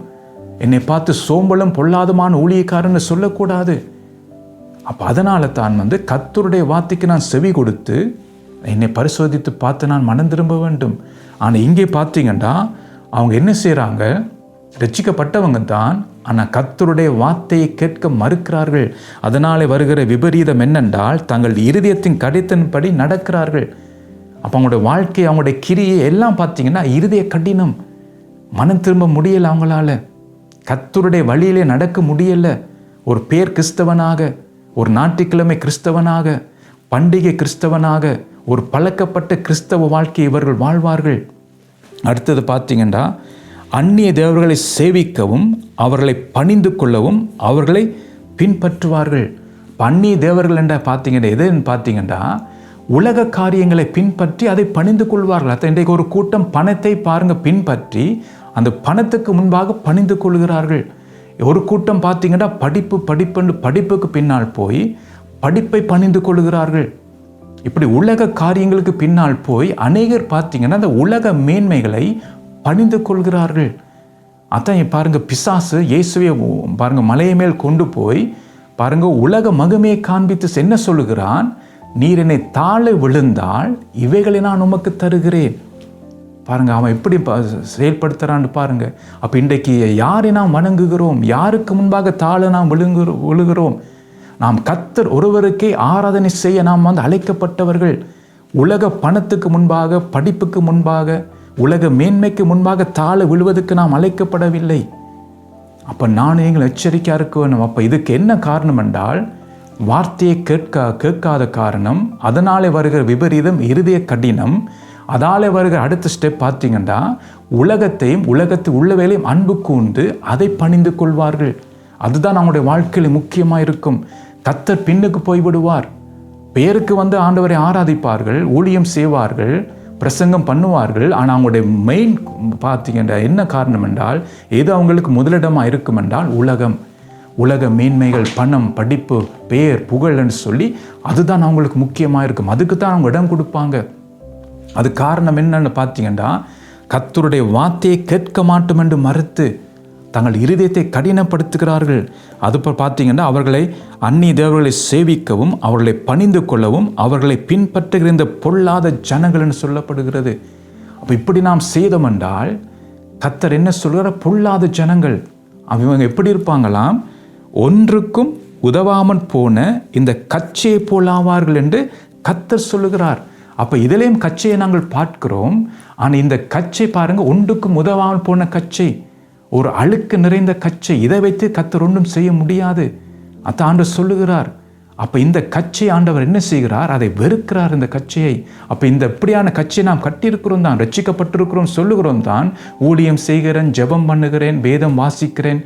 என்னை பார்த்து சோம்பலும் பொல்லாதமான ஊழியக்காரன்னு சொல்லக்கூடாது. அப்போ அதனால தான் கர்த்தருடைய வார்த்தைக்கு நான் செவி கொடுத்து என்னை பரிசோதித்து பார்த்து நான் மனம் திரும்ப வேண்டும். ஆனால் இங்கே பார்த்தீங்கன்னா அவங்க என்ன செய்கிறாங்க? ரட்சிக்கப்பட்டவங்க தான், ஆனால் கர்த்தருடைய வார்த்தையை கேட்க மறுக்கிறார்கள். அதனாலே வருகிற விபரீதம் என்னென்றால் தங்கள் இருதயத்தின் கடிதத்தின்படி நடக்கிறார்கள். அப்போ அவங்களுடைய வாழ்க்கை, அவங்களுடைய கிரியை எல்லாம் பார்த்தீங்கன்னா இருதய கடினம். மனம் திரும்ப முடியலை, அவங்களால கர்த்தருடைய வழியிலே நடக்க முடியலை. ஒரு பேர் கிறிஸ்தவனாக, ஒரு ஞாயிற்றுக்கிழமை கிறிஸ்தவனாக, பண்டிகை கிறிஸ்தவனாக, ஒரு பழக்கப்பட்ட கிறிஸ்தவ வாழ்க்கை இவர்கள் வாழ்வார்கள். அடுத்தது பார்த்தீங்கன்னா அந்நிய தேவர்களை சேவிக்கவும் அவர்களை பணிந்து கொள்ளவும் அவர்களை பின்பற்றுவார்கள். அந்நிய தேவர்கள் என்ற பார்த்தீங்கன்னா எதுன்னு பார்த்தீங்கன்னா உலக காரியங்களை பின்பற்றி அதை பணிந்து கொள்வார்கள். அது இன்றைக்கு ஒரு கூட்டம் பணத்தை பின்பற்றி அந்த பணத்துக்கு முன்பாக பணிந்து கொள்கிறார்கள். ஒரு கூட்டம் பார்த்தீங்கன்னா படிப்புக்கு பின்னால் போய் படிப்பை பணிந்து கொள்கிறார்கள். இப்படி உலக காரியங்களுக்கு பின்னால் போய் அநேகர் பார்த்தீங்கன்னா அந்த உலக மேன்மைகளை பணிந்து கொள்கிறார்கள். அதான் பாருங்க, பிசாசு இயேசுவை பாருங்க மலையை மேல் கொண்டு போய் பாருங்க உலக மகிமையை காண்பித்து என்ன சொல்லுகிறான்? நீர் என்னை தாழ விழுந்தால் இவைகளை நான் உமக்கு தருகிறேன். பாருங்க அவன் எப்படி செயல்படுத்துறான்னு பாருங்க. அப்போ இன்றைக்கு யாரை நாம் வணங்குகிறோம்? யாருக்கு முன்பாக தாழ நாம் விழுகிறோம்? நாம் கர்த்தர் ஒருவருக்கே ஆராதனை செய்ய நாம் அழைக்கப்பட்டவர்கள். உலக பணத்துக்கு முன்பாக, படிப்புக்கு முன்பாக, உலக மேன்மைக்கு முன்பாக தாழ விழுவதற்கு நாம் அழைக்கப்படவில்லை. அப்போ நான் நீங்கள் எச்சரிக்கையாக இருக்க வேணும். அப்போ இதுக்கு என்ன காரணம் என்றால் வார்த்தையை கேட்காத காரணம். அதனாலே வருகிற விபரீதம் இருதய கடினம். அதாலே வருகிற அடுத்த ஸ்டெப் பார்த்தீங்கன்னா உலகத்தையும் உலகத்தில் உள்ளவைகளையும் அன்பு கூர்ந்து அதை பணிந்து கொள்வார்கள். அதுதான் அவங்களுடைய வாழ்க்கையில் முக்கியமாக இருக்கும். கர்த்தர் பின்னுக்கு போய்விடுவார். பேருக்கு ஆண்டவரை ஆராதிப்பார்கள், ஊழியம் செய்வார்கள், பிரசங்கம் பண்ணுவார்கள். ஆனால் அவங்களுடைய மெயின் பார்த்தீங்கன்னா என்ன காரணம் என்றால் எது அவங்களுக்கு முதலிடமாக இருக்கும் என்றால் உலக மேன்மைகள், பணம், படிப்பு, பெயர், புகழ் என்று சொல்லி அதுதான் அவங்களுக்கு முக்கியமாக இருக்கும். அதுக்கு தான் அவங்க இடம் கொடுப்பாங்க. அது காரணம் என்னன்னு பார்த்தீங்கன்னா கர்த்தருடைய வார்த்தையை கேட்க மாட்டோம் என்று மறுத்து தங்கள் இருதயத்தை கடினப்படுத்துகிறார்கள். அது பார்த்தீங்கன்னா அவர்களை அந்நிய தேவர்களை சேவிக்கவும் அவர்களை பணிந்து கொள்ளவும் அவர்களை பின்பற்றுகிற இந்த பொல்லாத ஜனங்கள் என்று சொல்லப்படுகிறது. அப்போ இப்படி நாம் செய்தோம் என்றால் கர்த்தர் என்ன சொல்கிற? பொல்லாத ஜனங்கள். அவங்க எப்படி இருப்பாங்களாம்? ஒன்றுக்கும் உதவாமல் போன இந்த கச்சையை போலாவார்கள் என்று கர்த்தர் சொல்லுகிறார். அப்போ இதிலேயும் கச்சையை நாங்கள் பார்க்கிறோம். ஆனால் இந்த கச்சை பாருங்க, ஒன்றுக்கும் உதவாமல் போன கச்சை, ஒரு அழுக்கு நிறைந்த கச்சை. இதை வைத்து கர்த்தர் ஒன்றும் செய்ய முடியாது. அதான் ஆண்டவர் சொல்லுகிறார். அப்போ இந்த கச்சை ஆண்டவர் என்ன செய்கிறார்? அதை வெறுக்கிறார், இந்த கச்சையை. அப்போ இந்த இப்படியான கச்சையை நாம் கட்டியிருக்கிறோம் தான், ரட்சிக்கப்பட்டிருக்கிறோம், சொல்லுகிறோம் தான், ஊழியம் செய்கிறேன், ஜெபம் பண்ணுகிறேன், வேதம் வாசிக்கிறேன்,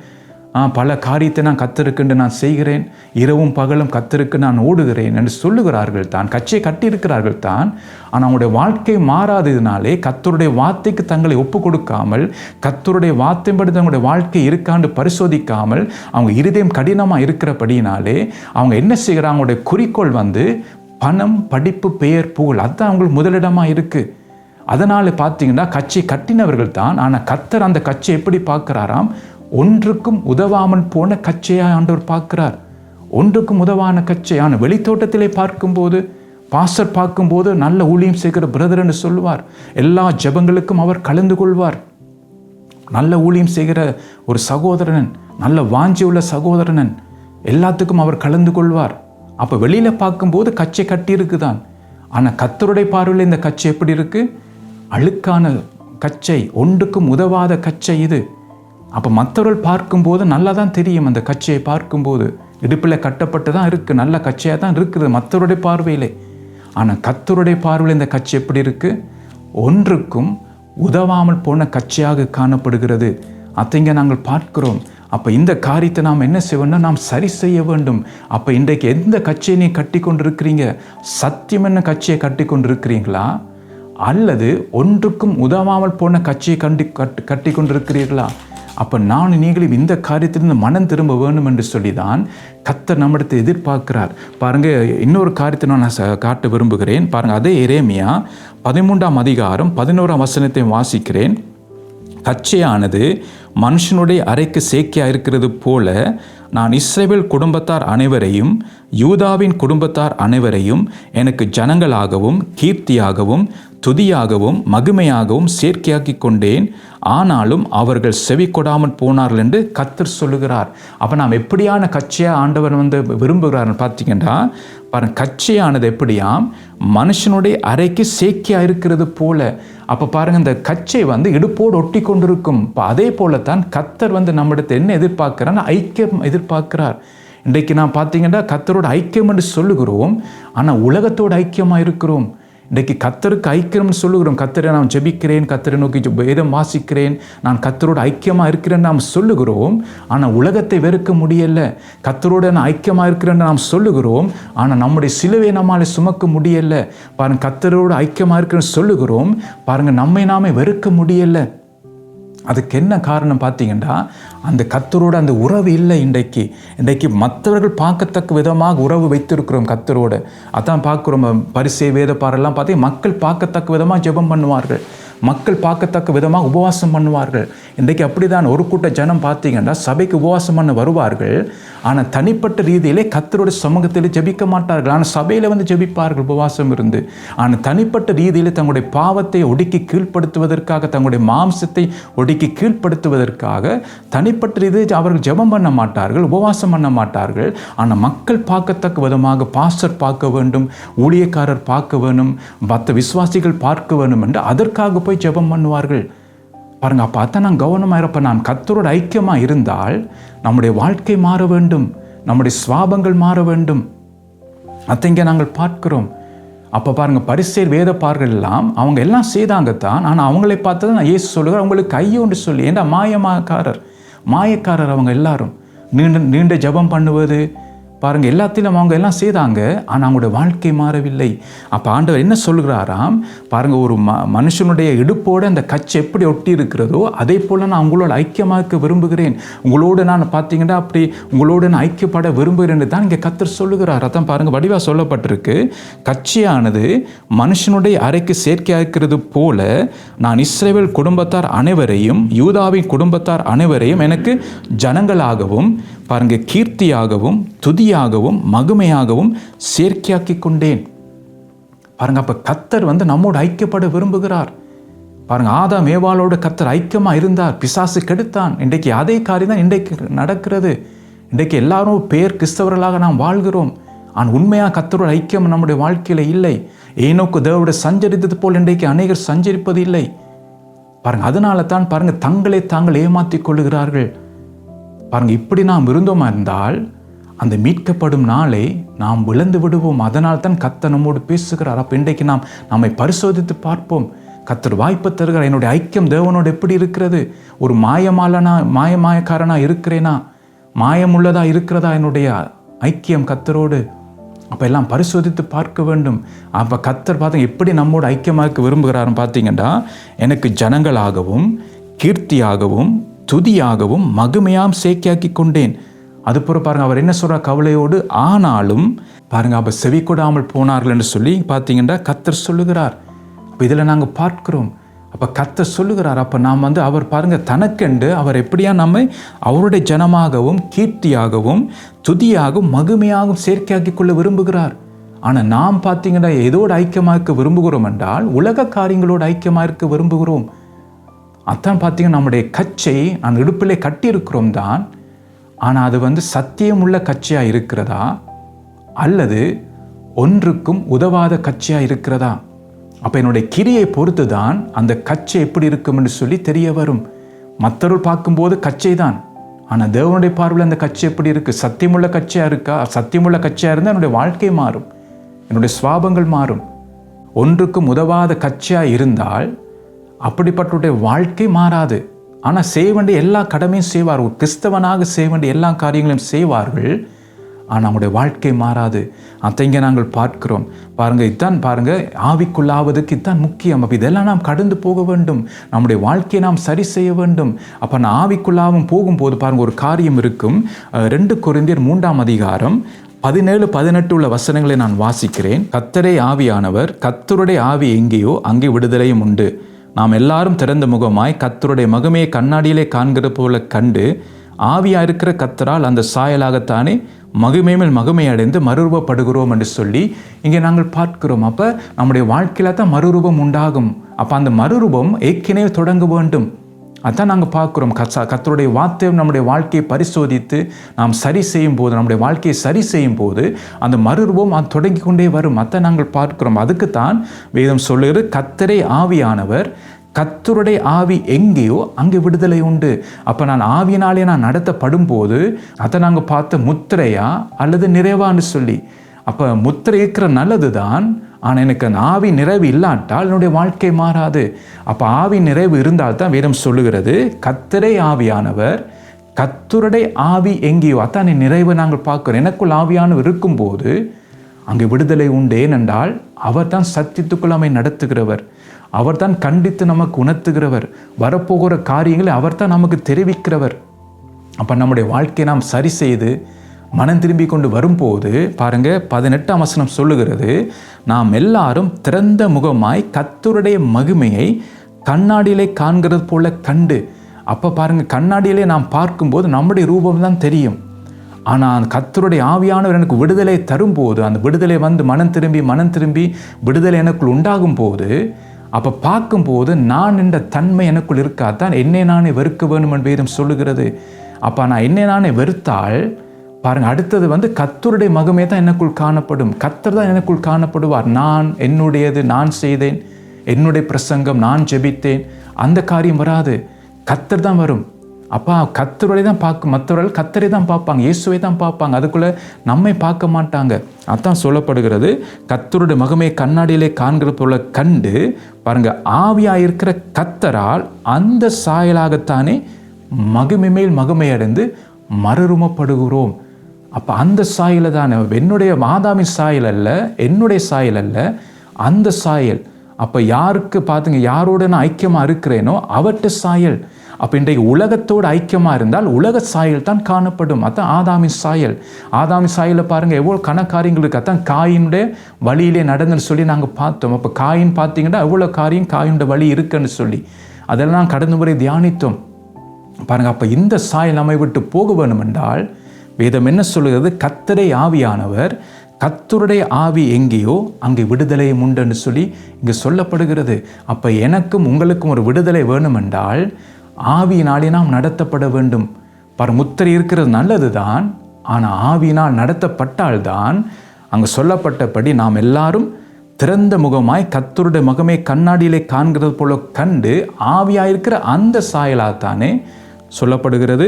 பல காரியத்தை நான் கர்த்தருக்கென்று நான் செய்கிறேன், இரவும் பகலும் கர்த்தருக்கு நான் ஓடுகிறேன் என்று சொல்லுகிறார்கள் தான், கச்சையை கட்டியிருக்கிறார்கள் தான். ஆனால் அவங்களுடைய வாழ்க்கை மாறாததினாலே கர்த்தருடைய வார்த்தைக்கு தங்களை ஒப்பு கொடுக்காமல், கர்த்தருடைய வார்த்தைப்படி தங்களுடைய வாழ்க்கை இருக்காண்டு பரிசோதிக்காமல் அவங்க இருதயம் கடினமாக இருக்கிறபடினாலே அவங்க என்ன செய்கிறாங்க? அவங்களுடைய குறிக்கோள் பணம், படிப்பு, பெயர், புகழ், அதுதான் அவங்களுக்கு முதலிடமாக இருக்குது. அதனால் பார்த்தீங்கன்னா கச்சை கட்டினவர்கள் தான். ஆனால் கர்த்தர் அந்த கச்சை எப்படி பார்க்குறாராம்? ஒன்றுக்கும் உதவாமல் போன கச்சையாக ஆண்டவர் பார்க்கிறார். ஒன்றுக்கும் உதவான கச்சை. ஆனால் வெளித்தோட்டத்திலே பார்க்கும்போது, பாஸ்டர் பார்க்கும்போது நல்ல ஊழியம் செய்கிற பிரதர் என்று சொல்லுவார். எல்லா ஜெபங்களுக்கும் அவர் கலந்து கொள்வார். நல்ல ஊழியம் செய்கிற ஒரு சகோதரன், நல்ல வாஞ்சி உள்ள சகோதரன், எல்லாத்துக்கும் அவர் கலந்து கொள்வார். அப்போ வெளியில் பார்க்கும்போது கச்சை கட்டி இருக்குதான். ஆனால் கர்த்தருடைய பார்வையில் இந்த கச்சை எப்படி இருக்கு? அழுக்கான கச்சை, ஒன்றுக்கும் உதவாத கச்சை இது. அப்போ மற்றவர்கள் பார்க்கும்போது நல்லா தான் தெரியும். அந்த கச்சையை பார்க்கும்போது இடுப்பில் கட்டப்பட்டு தான் இருக்குது, நல்ல கச்சையாக தான் இருக்குது மற்றவருடைய பார்வையிலே. ஆனால் கர்த்தருடைய பார்வையில் இந்த கச்சை எப்படி இருக்குது? ஒன்றுக்கும் உதவாமல் போன கச்சையாக காணப்படுகிறது. அதைங்க நாங்கள் பார்க்கிறோம். அப்போ இந்த காரியத்தை நாம் என்ன செய்வோம்னா நாம் சரி செய்ய வேண்டும். அப்போ இன்றைக்கு எந்த கச்சையை நீ கட்டி கொண்டிருக்கிறீங்க? சத்தியம் என்ன கச்சையை கட்டி கொண்டிருக்கிறீங்களா? அல்லது ஒன்றுக்கும் உதவாமல் போன கச்சையை கட்டி கொண்டிருக்கிறீர்களா? அப்போ நான் நீங்களும் இந்த காரியத்திலிருந்து மனம் திரும்ப வேணும் என்று சொல்லி தான் கர்த்தர் நம்மிடத்தை எதிர்பார்க்கிறார். பாருங்கள், இன்னொரு காரியத்தை நான் காட்ட விரும்புகிறேன். பாருங்கள், அதே எரேமியா 13ஆம் அதிகாரம் 11ஆம் வசனத்தை வாசிக்கிறேன். கச்சையானது மனுஷனுடைய அறைக்கு சேக்கியா இருக்கிறது போல நான் இஸ்ரவேல் குடும்பத்தார் அனைவரையும் யூதாவின் குடும்பத்தார் அனைவரையும் எனக்கு ஜனங்களாகவும் கீர்த்தியாகவும் துதியாகவும் மகிமையாகவும் சேர்க்கையாக்கி கொண்டேன். ஆனாலும் அவர்கள் செவி கொடாமல் போனார்கள் என்று கர்த்தர் சொல்லுகிறார். அப்போ நாம் எப்படியான கச்சையாக ஆண்டவர் விரும்புகிறார்னு பார்த்தீங்கன்னா, பாருங்க, கச்சையானது எப்படியாம் மனுஷனுடைய அறைக்கு சேக்கியாக இருக்கிறது போல. அப்போ பாருங்கள், இந்த கச்சை இடுப்போடு ஒட்டி கொண்டிருக்கும். இப்போ அதே போலத்தான் கர்த்தர் நம்மிடத்தை என்ன எதிர்பார்க்கிறார்? ஐக்கியம் எதிர்பார்க்கிறார். இன்றைக்கு நான் பார்த்தீங்கன்னா கர்த்தரோட ஐக்கியம் என்று சொல்லுகிறோம், ஆனால் உலகத்தோடு ஐக்கியமாக இருக்கிறோம். இன்றைக்கு கர்த்தருக்கு ஐக்கியம்னு சொல்லுகிறோம். கர்த்தரை நான் ஜெபிக்கிறேன், கர்த்தரை நோக்கி வேதம் வாசிக்கிறேன், நான் கர்த்தரோட ஐக்கியமாக இருக்கிறேன்னு நாம் சொல்லுகிறோம். ஆனால் உலகத்தை வெறுக்க முடியலை. கர்த்தரோட நான் ஐக்கியமாக இருக்கிறேன்னு நாம் சொல்லுகிறோம், ஆனால் நம்முடைய சிலுவை நம்மால் சுமக்க முடியலை. பாருங்கள், கர்த்தரோட ஐக்கியமாக இருக்கிறேன்னு சொல்லுகிறோம், பாருங்கள், நம்மை நாமே வெறுக்க முடியலை. அதுக்கு என்ன காரணம் பார்த்தீங்கன்னா, அந்த கர்த்தரோட அந்த உறவு இல்லை. இன்றைக்கு மற்றவர்கள் பார்க்கத்தக்க விதமாக உறவு வைத்திருக்கிறோம் கர்த்தரோடு. அதான் பார்க்குறோம். பரிசே வேதப்பாரெல்லாம் பார்த்தீங்கன்னா மக்கள் பார்க்கத்தக்க விதமாக ஜெபம் பண்ணுவார்கள், மக்கள் பார்க்கத்தக்க விதமாக உபவாசம் பண்ணுவார்கள். இன்றைக்கு அப்படி தான் ஒரு கூட்ட ஜனம் பார்த்தீங்கன்னா சபைக்கு உபவாசம் பண்ண வருவார்கள், ஆனால் தனிப்பட்ட ரீதியிலே கர்த்தரோட சமூகத்தில் ஜெபிக்க மாட்டார்கள். ஆனால் சபையில் ஜெபிப்பார்கள் உபவாசம் இருந்து. ஆனால் தனிப்பட்ட ரீதியில் தங்களுடைய பாவத்தை ஒடுக்கி கீழ்ப்படுத்துவதற்காக, தங்களுடைய மாம்சத்தை ஒடுக்கி கீழ்ப்படுத்துவதற்காக தனிப்பட்ட ரீதியில் அவர்கள் ஜெபம் பண்ண மாட்டார்கள், உபவாசம் பண்ண மாட்டார்கள். ஆனால் மக்கள் பார்க்கத்தக்க விதமாக பாஸ்டர் பார்க்க வேண்டும், ஊழியக்காரர் பார்க்க வேண்டும், மற்ற விசுவாசிகள் பார்க்க வேண்டும் என்று அதற்காக போய் ஜெபம் பண்ணுவார்கள். பாருங்க, அப்போ அதான் நான் கவனமாக இருப்பேன். நான் கர்த்தரோட ஐக்கியமாக இருந்தால் நம்முடைய வாழ்க்கை மாற வேண்டும், நம்முடைய சுவாபங்கள் மாற வேண்டும். அதை இங்கே நாங்கள் பார்க்கிறோம். அப்போ பாருங்கள், பரிசேயர் வேதப்பார்கள் எல்லாம் அவங்க எல்லாம் செய்தாங்கத்தான். ஆனால் அவங்களை பார்த்தது நான் இயேசு சொல்லுகிறேன், அவங்களுக்கு ஐயோன்னு சொல்லி. ஏன்னா மாயக்காரர் அவங்க எல்லாரும். நீண்ட ஜெபம் பண்ணுவது பாருங்கள், எல்லாத்திலும் அவங்க எல்லாம் செய்தாங்க, ஆனால் அவங்களுடைய வாழ்க்கை மாறவில்லை. அப்போ ஆண்டவர் என்ன சொல்கிறாராம் பாருங்கள், ஒரு மனுஷனுடைய இடுப்போடு அந்த கச்சை எப்படி ஒட்டி இருக்கிறதோ அதே போல் நான் உங்களோட ஐக்கியமாக்க விரும்புகிறேன், உங்களோடு நான் பார்த்தீங்கன்னா அப்படி உங்களோடு நான் ஐக்கியப்பட விரும்புகிறேன்னு தான் இங்கே கர்த்தர் சொல்லுகிறார். அதான் பாருங்கள், வடிவாக சொல்லப்பட்டிருக்கு, கச்சையானது மனுஷனுடைய அறைக்கு சேர்க்கையாக இருக்கிறது போல நான் இஸ்ரவேல் குடும்பத்தார் அனைவரையும் யூதாவின் குடும்பத்தார் அனைவரையும் எனக்கு ஜனங்களாகவும் பாருங்க கீர்த்தியாகவும் துதியாகவும் மகிமையாகவும் சேர்க்கையாக்கி கொண்டேன். பாருங்க, அப்ப கர்த்தர் நம்மோடு ஐக்கியப்பட விரும்புகிறார். பாருங்க, ஆதாம் ஏவாளோடு கர்த்தர் ஐக்கியமாக இருந்தார், பிசாசு கெடுத்தான். இன்றைக்கு அதே காரியம் தான் இன்றைக்கு நடக்கிறது. இன்றைக்கு எல்லாரும் பேர் கிறிஸ்தவர்களாக நாம் வாழ்கிறோம், ஆனால் உண்மையாக கர்த்தரோட ஐக்கியம் நம்முடைய வாழ்க்கையில் இல்லை. ஏனோக்கு தேவனுடைய சஞ்சரித்தது போல் இன்றைக்கு அநேகர் சஞ்சரிப்பது இல்லை. பாருங்க, அதனால தான் பாருங்க தங்களை தாங்கள் ஏமாற்றிக் கொள்ளுகிறார்கள். பாருங்க, இப்படி நாம் இருந்தோமா இருந்தால் அந்த மீட்கப்படும் நாளை நாம் விழுந்து விடுவோம். அதனால் தான் கர்த்தர் நம்மோடு பேசுகிறார். அப்போ இன்றைக்கு நாம் நம்மை பரிசோதித்து பார்ப்போம். கர்த்தர் வாய்ப்பு தருகிறார். என்னுடைய ஐக்கியம் தேவனோடு எப்படி இருக்கிறது? ஒரு மாயக்காரனா இருக்கிறேனா? மாயமுள்ளதா இருக்கிறதா என்னுடைய ஐக்கியம் கர்த்தரோடு? அப்போ எல்லாம் பரிசோதித்து பார்க்க வேண்டும். அப்போ கர்த்தர் பார்த்தா எப்படி நம்மோடு ஐக்கியமாக விரும்புகிறாருன்னு பார்த்தீங்கன்னா, எனக்கு ஜனங்களாகவும் கீர்த்தியாகவும் துதியாகவும் மகிமையாம் சேர்க்கையாக்கி கொண்டேன். அதுபோல் பாருங்கள், அவர் என்ன சொல்கிறார் கவலையோடு, ஆனாலும் பாருங்கள் அப்போ செவி கொடாமல் போனார்கள் என்று சொல்லி பார்த்தீங்கன்னா கர்த்தர் சொல்லுகிறார். அப்போ இதில் நாங்கள் பார்க்கிறோம். அப்போ கர்த்தர் சொல்லுகிறார். அப்போ நாம் அவர் பாருங்கள் தனக்கென்று அவர் எப்படியா நம்மை அவருடைய ஜனமாகவும் கீர்த்தியாகவும் துதியாகவும் மகிமையாகவும் சேர்க்கையாக்கி கொள்ள விரும்புகிறார். ஆனால் நாம் பார்த்தீங்கன்னா எதோடு ஐக்கியமாக இருக்க விரும்புகிறோம் என்றால் உலக காரியங்களோடு ஐக்கியமாக இருக்க விரும்புகிறோம். அதான் பார்த்தீங்கன்னா நம்முடைய கச்சை நான் இடுப்பிலே கட்டியிருக்கிறோம் தான், ஆனால் அது சத்தியமுள்ள கச்சையாக இருக்கிறதா அல்லது ஒன்றுக்கும் உதவாத கச்சையாக இருக்கிறதா? அப்போ என்னுடைய கிரியை பொறுத்து தான் அந்த கச்சை எப்படி இருக்கும் என்று சொல்லி தெரிய வரும். மற்றவர்கள் பார்க்கும்போது கச்சை தான், ஆனால் தேவனுடைய பார்வையில் அந்த கச்சை எப்படி இருக்குது? சத்தியமுள்ள கச்சையாக இருக்கா? சத்தியமுள்ள கச்சையாக இருந்தால் என்னுடைய வாழ்க்கை மாறும், என்னுடைய சுவாபங்கள் மாறும். ஒன்றுக்கும் உதவாத கச்சையாக இருந்தால் அப்படிப்பட்ட வாழ்க்கை மாறாது. ஆனால் செய்ய வேண்டிய எல்லா கடமையும் செய்வார். ஒரு கிறிஸ்தவனாக செய்ய வேண்டிய எல்லா காரியங்களையும் செய்வார்கள். ஆனால் நம்முடைய வாழ்க்கை மாறாது. அதை இங்கே நாங்கள் பார்க்கிறோம். பாருங்கள், இதுதான் பாருங்கள், ஆவிக்குள்ளாவதுக்கு இதுதான் முக்கியம். அப்போ இதெல்லாம் நாம் கடந்து போக வேண்டும். நம்முடைய வாழ்க்கையை நாம் சரி செய்ய வேண்டும். அப்போ நான் ஆவிக்குள்ளாவும் போகும்போது பாருங்கள், ஒரு காரியம் இருக்கும். 2 கொரிந்தியர் 3ஆம் அதிகாரம் 17-18 உள்ள வசனங்களை நான் வாசிக்கிறேன். கர்த்தரே ஆவியானவர், கர்த்தருடைய ஆவி எங்கேயோ அங்கே விடுதலையும் உண்டு. நாம் எல்லாரும் திறந்த முகமாய் கர்த்தருடைய மகிமையை கண்ணாடியிலே காண்கிற போல கண்டு ஆவியாக இருக்கிற கர்த்தரால் அந்த சாயலாகத்தானே மகிமை மேல் மகிமை அடைந்து மறுரூபப்படுகிறோம் என்று சொல்லி இங்கே நாங்கள் பார்க்கிறோம். அப்போ நம்முடைய வாழ்க்கையில் தான் மறுரூபம் உண்டாகும். அப்போ அந்த மறுரூபம் ஏற்கனவே தொடங்க வேண்டும். அதான் நாங்கள் பார்க்குறோம். கர்த்தருடைய வார்த்தை நம்முடைய வாழ்க்கையை பரிசோதித்து நாம் சரி செய்யும் போது, நம்முடைய வாழ்க்கையை சரி செய்யும் போது அந்த மறுரூபம் அது தொடங்கி கொண்டே வரும். அதான் நாங்கள் பார்க்கிறோம். அதுக்குத்தான் வேதம் சொல்லுகிறது, கர்த்தரே ஆவியானவர், கர்த்தருடைய ஆவி எங்கேயோ அங்கே விடுதலை உண்டு. அப்போ நான் ஆவியினாலே நான் நடத்தப்படும் போது அதை நாங்கள் பார்த்த முத்திரையா அல்லது நிறைவான்னு சொல்லி, அப்போ முத்திரை இருக்கிற நல்லது தான். ஆனால் எனக்கு அந்த ஆவி நிறைவு இல்லாட்டால் என்னுடைய வாழ்க்கை மாறாது. அப்போ ஆவி நிறைவு இருந்தால் தான் வேதம் சொல்லுகிறது, கர்த்தரே ஆவியானவர், கர்த்தருடைய ஆவி எங்கேயோ அதான் நிறைவு நாங்கள் பார்க்கிறோம். எனக்குள் ஆவியானவர் இருக்கும்போது அங்கே விடுதலை உண்டு. ஏனென்றால் அவர் தான் சத்தியத்துக்குள் நம்மை நடத்துகிறவர். அவர் தான் கண்டித்து நமக்கு உணர்த்துகிறவர். வரப்போகிற காரியங்களை அவர் தான் நமக்கு தெரிவிக்கிறவர். அப்போ நம்முடைய வாழ்க்கையை நாம் சரி செய்து மனம் திரும்பி கொண்டு வரும்போது பாருங்க, 18ஆம் வசனம் சொல்லுகிறது, நாம் எல்லாரும் திறந்த முகமாய் கர்த்தருடைய மகிமையை கண்ணாடியிலே காண்கிறது போல கண்டு. அப்போ பாருங்க, கண்ணாடியிலே நாம் பார்க்கும்போது நம்முடைய ரூபம் தான் தெரியும். ஆனால் கர்த்தருடைய ஆவியானவர் எனக்கு விடுதலை தரும்போது, அந்த விடுதலை வந்து மனம் திரும்பி விடுதலை எனக்குள் உண்டாகும் போது, அப்போ பார்க்கும்போது நான் என்ற தன்மை எனக்குள் இருக்காதான் என்னை நானே வெறுக்க வேண்டும் என்று வேதம் சொல்லுகிறது. அப்போ நான் என்னை நானே வெறுத்தால் பாருங்கள், அடுத்தது வந்து கர்த்தருடைய மகிமை தான் எனக்குள் காணப்படும். கர்த்தர் தான் எனக்குள் காணப்படுவார். நான் என்னுடையது, நான் செய்தேன், என்னுடைய பிரசங்கம், நான் ஜெபித்தேன், அந்த காரியம் வராது. கர்த்தர் தான் வரும். அப்பா கர்த்தருடைய தான் பார்க்க, மற்றவர்கள் கர்த்தரை தான் பார்ப்பாங்க, இயேசுவை தான் பார்ப்பாங்க, அதுக்குள்ளே நம்மை பார்க்க மாட்டாங்க. அதான் சொல்லப்படுகிறது, கர்த்தருடைய மகிமையை கண்ணாடியிலே காண்கிற போல கண்டு பாருங்க, ஆவியாக இருக்கிற கர்த்தரால் அந்த சாயலாகத்தானே மகிமை மேல் மகிமை அடைந்து மறுரூபப்படுகிறோம். அப்போ அந்த சாயலை தானே, என்னுடைய ஆதாமின் சாயல் அல்ல, என்னுடைய சாயல் அல்ல, அந்த சாயல். அப்போ யாருக்கு பார்த்துங்க, யாரோட நான் ஐக்கியமாக இருக்கிறேனோ அவர்கிட்ட சாயல். அப்போ இன்றைக்கு உலகத்தோடு ஐக்கியமாக இருந்தால் உலக சாயல் தான் காணப்படும். அதான் ஆதாமின் சாயல். ஆதாமின் சாயலை பாருங்கள், எவ்வளோ கணக்காரியங்கள் இருக்குது. அதான் காயினுடைய வழியிலே நடந்துன்னு சொல்லி நாங்கள் பார்த்தோம். அப்போ காயின் பார்த்தீங்கன்னா எவ்வளோ காரியம் காயினுடைய வழி இருக்குன்னு சொல்லி அதெல்லாம் கடந்த முறை தியானித்தோம் பாருங்கள். அப்போ இந்த சாயல் நம்மை விட்டு போக வேண்டும் என்றால் வேதம் என்ன சொல்லுகிறது, கர்த்தரே ஆவியானவர், கர்த்தருடைய ஆவி எங்கேயோ அங்கே விடுதலை உண்டுன்னு சொல்லி இங்கே சொல்லப்படுகிறது. அப்போ எனக்கும் உங்களுக்கும் ஒரு விடுதலை வேணும் என்றால் ஆவியினாலே நாம் நடத்தப்பட வேண்டும். முத்திரை இருக்கிறது நல்லது தான், ஆனால் ஆவியினால் நடத்தப்பட்டால்தான் அங்கே சொல்லப்பட்டபடி நாம் எல்லாரும் திறந்த முகமாய் கர்த்தருடைய மகிமையை கண்ணாடியிலே காண்கிறது போல கண்டு ஆவியாயிருக்கிற அந்த சாயலாகத்தானே சொல்லப்படுகிறது,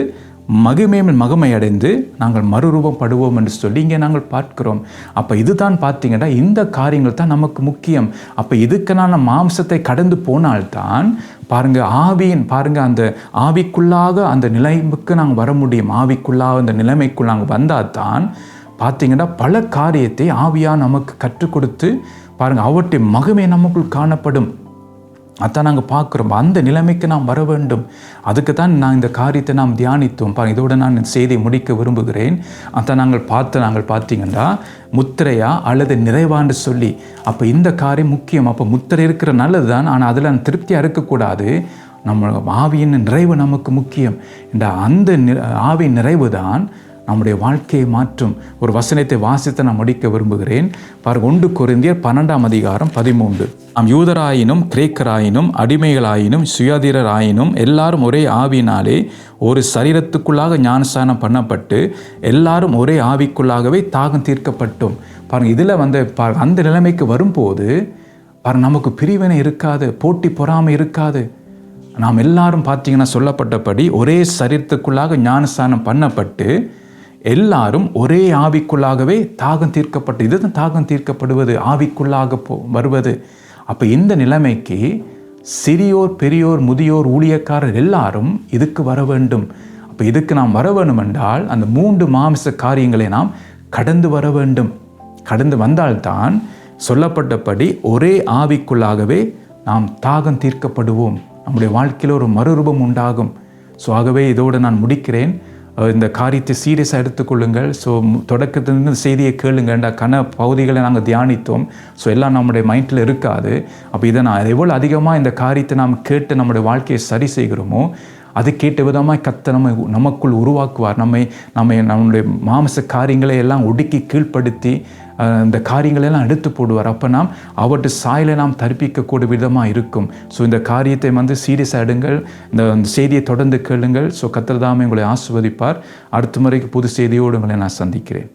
மகிமை மகிமை அடைந்து நாங்கள் மறுரூபப்படுவோம் என்று சொல்லி இங்கே நாங்கள் பார்க்கிறோம். அப்போ இதுதான் பார்த்தீங்கன்னா இந்த காரியங்கள் தான் நமக்கு முக்கியம். அப்போ இதுக்கான மாம்சத்தை கடந்து போனால்தான் பாருங்கள் ஆவியின் பாருங்கள் அந்த ஆவிக்குள்ளாக அந்த நிலைமைக்கு நாங்கள் வர முடியும். ஆவிக்குள்ளாக அந்த நிலைமைக்குள் நாங்கள் வந்தால் தான் பார்த்தீங்கன்னா பல காரியத்தை ஆவியாக நமக்கு கற்றுக் கொடுத்து பாருங்கள் அவருடைய மகிமை நமக்குள் காணப்படும். அதான் நாங்கள் பார்க்குறோம். அந்த நிலைமைக்கு நாம் வர வேண்டும். அதுக்கு தான் நான் இந்த காரியத்தை நாம் தியானித்தோம். இதோட நான் செய்தியை முடிக்க விரும்புகிறேன். அதான் நாங்கள் பார்த்தீங்கன்னா முத்திரையா அல்லது நிறைவான்னு சொல்லி, அப்போ இந்த காரியம் முக்கியம். அப்போ முத்திரை இருக்கிற நல்லது தான், ஆனால் அதில் திருப்தியாக இருக்கக்கூடாது. நம்ம ஆவியின் நிறைவு நமக்கு முக்கியம். இந்த அந்த ஆவி நிறைவு தான் நம்முடைய வாழ்க்கையை மாற்றும். ஒரு வசனத்தை வாசித்து நான் முடிக்க விரும்புகிறேன். 1 கொரிந்தியர் 12ஆம் அதிகாரம் 13. நாம் யூதராயினும் கிரேக்கராயினும் அடிமைகளாயினும் சுயாதீரராயினும் எல்லாரும் ஒரே ஆவியினாலே ஒரு சரீரத்துக்குள்ளாக ஞானஸ்நானம் பண்ணப்பட்டு எல்லாரும் ஒரே ஆவிக்குள்ளாகவே தாகம் தீர்க்கப்பட்டோம். இதில் வந்து அந்த நிலைமைக்கு வரும்போது நமக்கு பிரிவினை இருக்காது, போட்டி பொறாமை இருக்காது. நாம் எல்லாரும் பார்த்தீங்கன்னா சொல்லப்பட்டபடி ஒரே சரீரத்துக்குள்ளாக ஞானஸ்நானம் பண்ணப்பட்டு எல்லாரும் ஒரே ஆவிக்குள்ளாகவே தாகம் தீர்க்கப்பட்டு, இதுதான் தாகம் தீர்க்கப்படுவது, ஆவிக்குள்ளாக வருவது. அப்போ இந்த நிலைமைக்கு சிறியோர் பெரியோர் முதியோர் ஊழியக்காரர் எல்லாரும் இதுக்கு வர வேண்டும். அப்போ இதுக்கு நாம் வர வேண்டும் என்றால் அந்த 3 மாமிச காரியங்களை நாம் கடந்து வர வேண்டும். கடந்து வந்தால்தான் சொல்லப்பட்டபடி ஒரே ஆவிக்குள்ளாகவே நாம் தாகம் தீர்க்கப்படுவோம். நம்முடைய வாழ்க்கையில் ஒரு மறுரூபம் உண்டாகும். ஸோ ஆகவே இதோடு நான் முடிக்கிறேன். இந்த காரியத்தை சீரியஸாக எடுத்துக்கொள்ளுங்கள். ஸோ தொடக்கத்திலிருந்து செய்தியை கேளுங்கண்டா பகுதிகளை நாங்கள் தியானித்தோம். ஸோ எல்லாம் நம்முடைய மைண்டில் இருக்காது. அப்போ இதை நான் எவ்வளோ அதிகமாக இந்த காரியத்தை நாம் கேட்டு நம்முடைய வாழ்க்கையை சரி செய்கிறோமோ அதுக்கேற்ற விதமாக கர்த்தர் நமக்குள் உருவாக்குவார். நம்முடைய மாமிச காரியங்களை எல்லாம் ஒடுக்கி கீழ்ப்படுத்தி இந்த காரியங்களெல்லாம் எடுத்து போடுவார். அப்போ நாம் அவற்றை சாயலை நாம் தரிப்பிக்கக்கூடிய விதமாக இருக்கும். ஸோ இந்த காரியத்தை சீரியஸாக எடுங்கள். இந்த செய்தியை தொடர்ந்து கேளுங்கள். ஸோ கர்த்தர் தாமே உங்களை ஆசீர்வதிப்பார். அடுத்த முறைக்கு புது செய்தியோடு உங்களை நான் சந்திக்கிறேன்.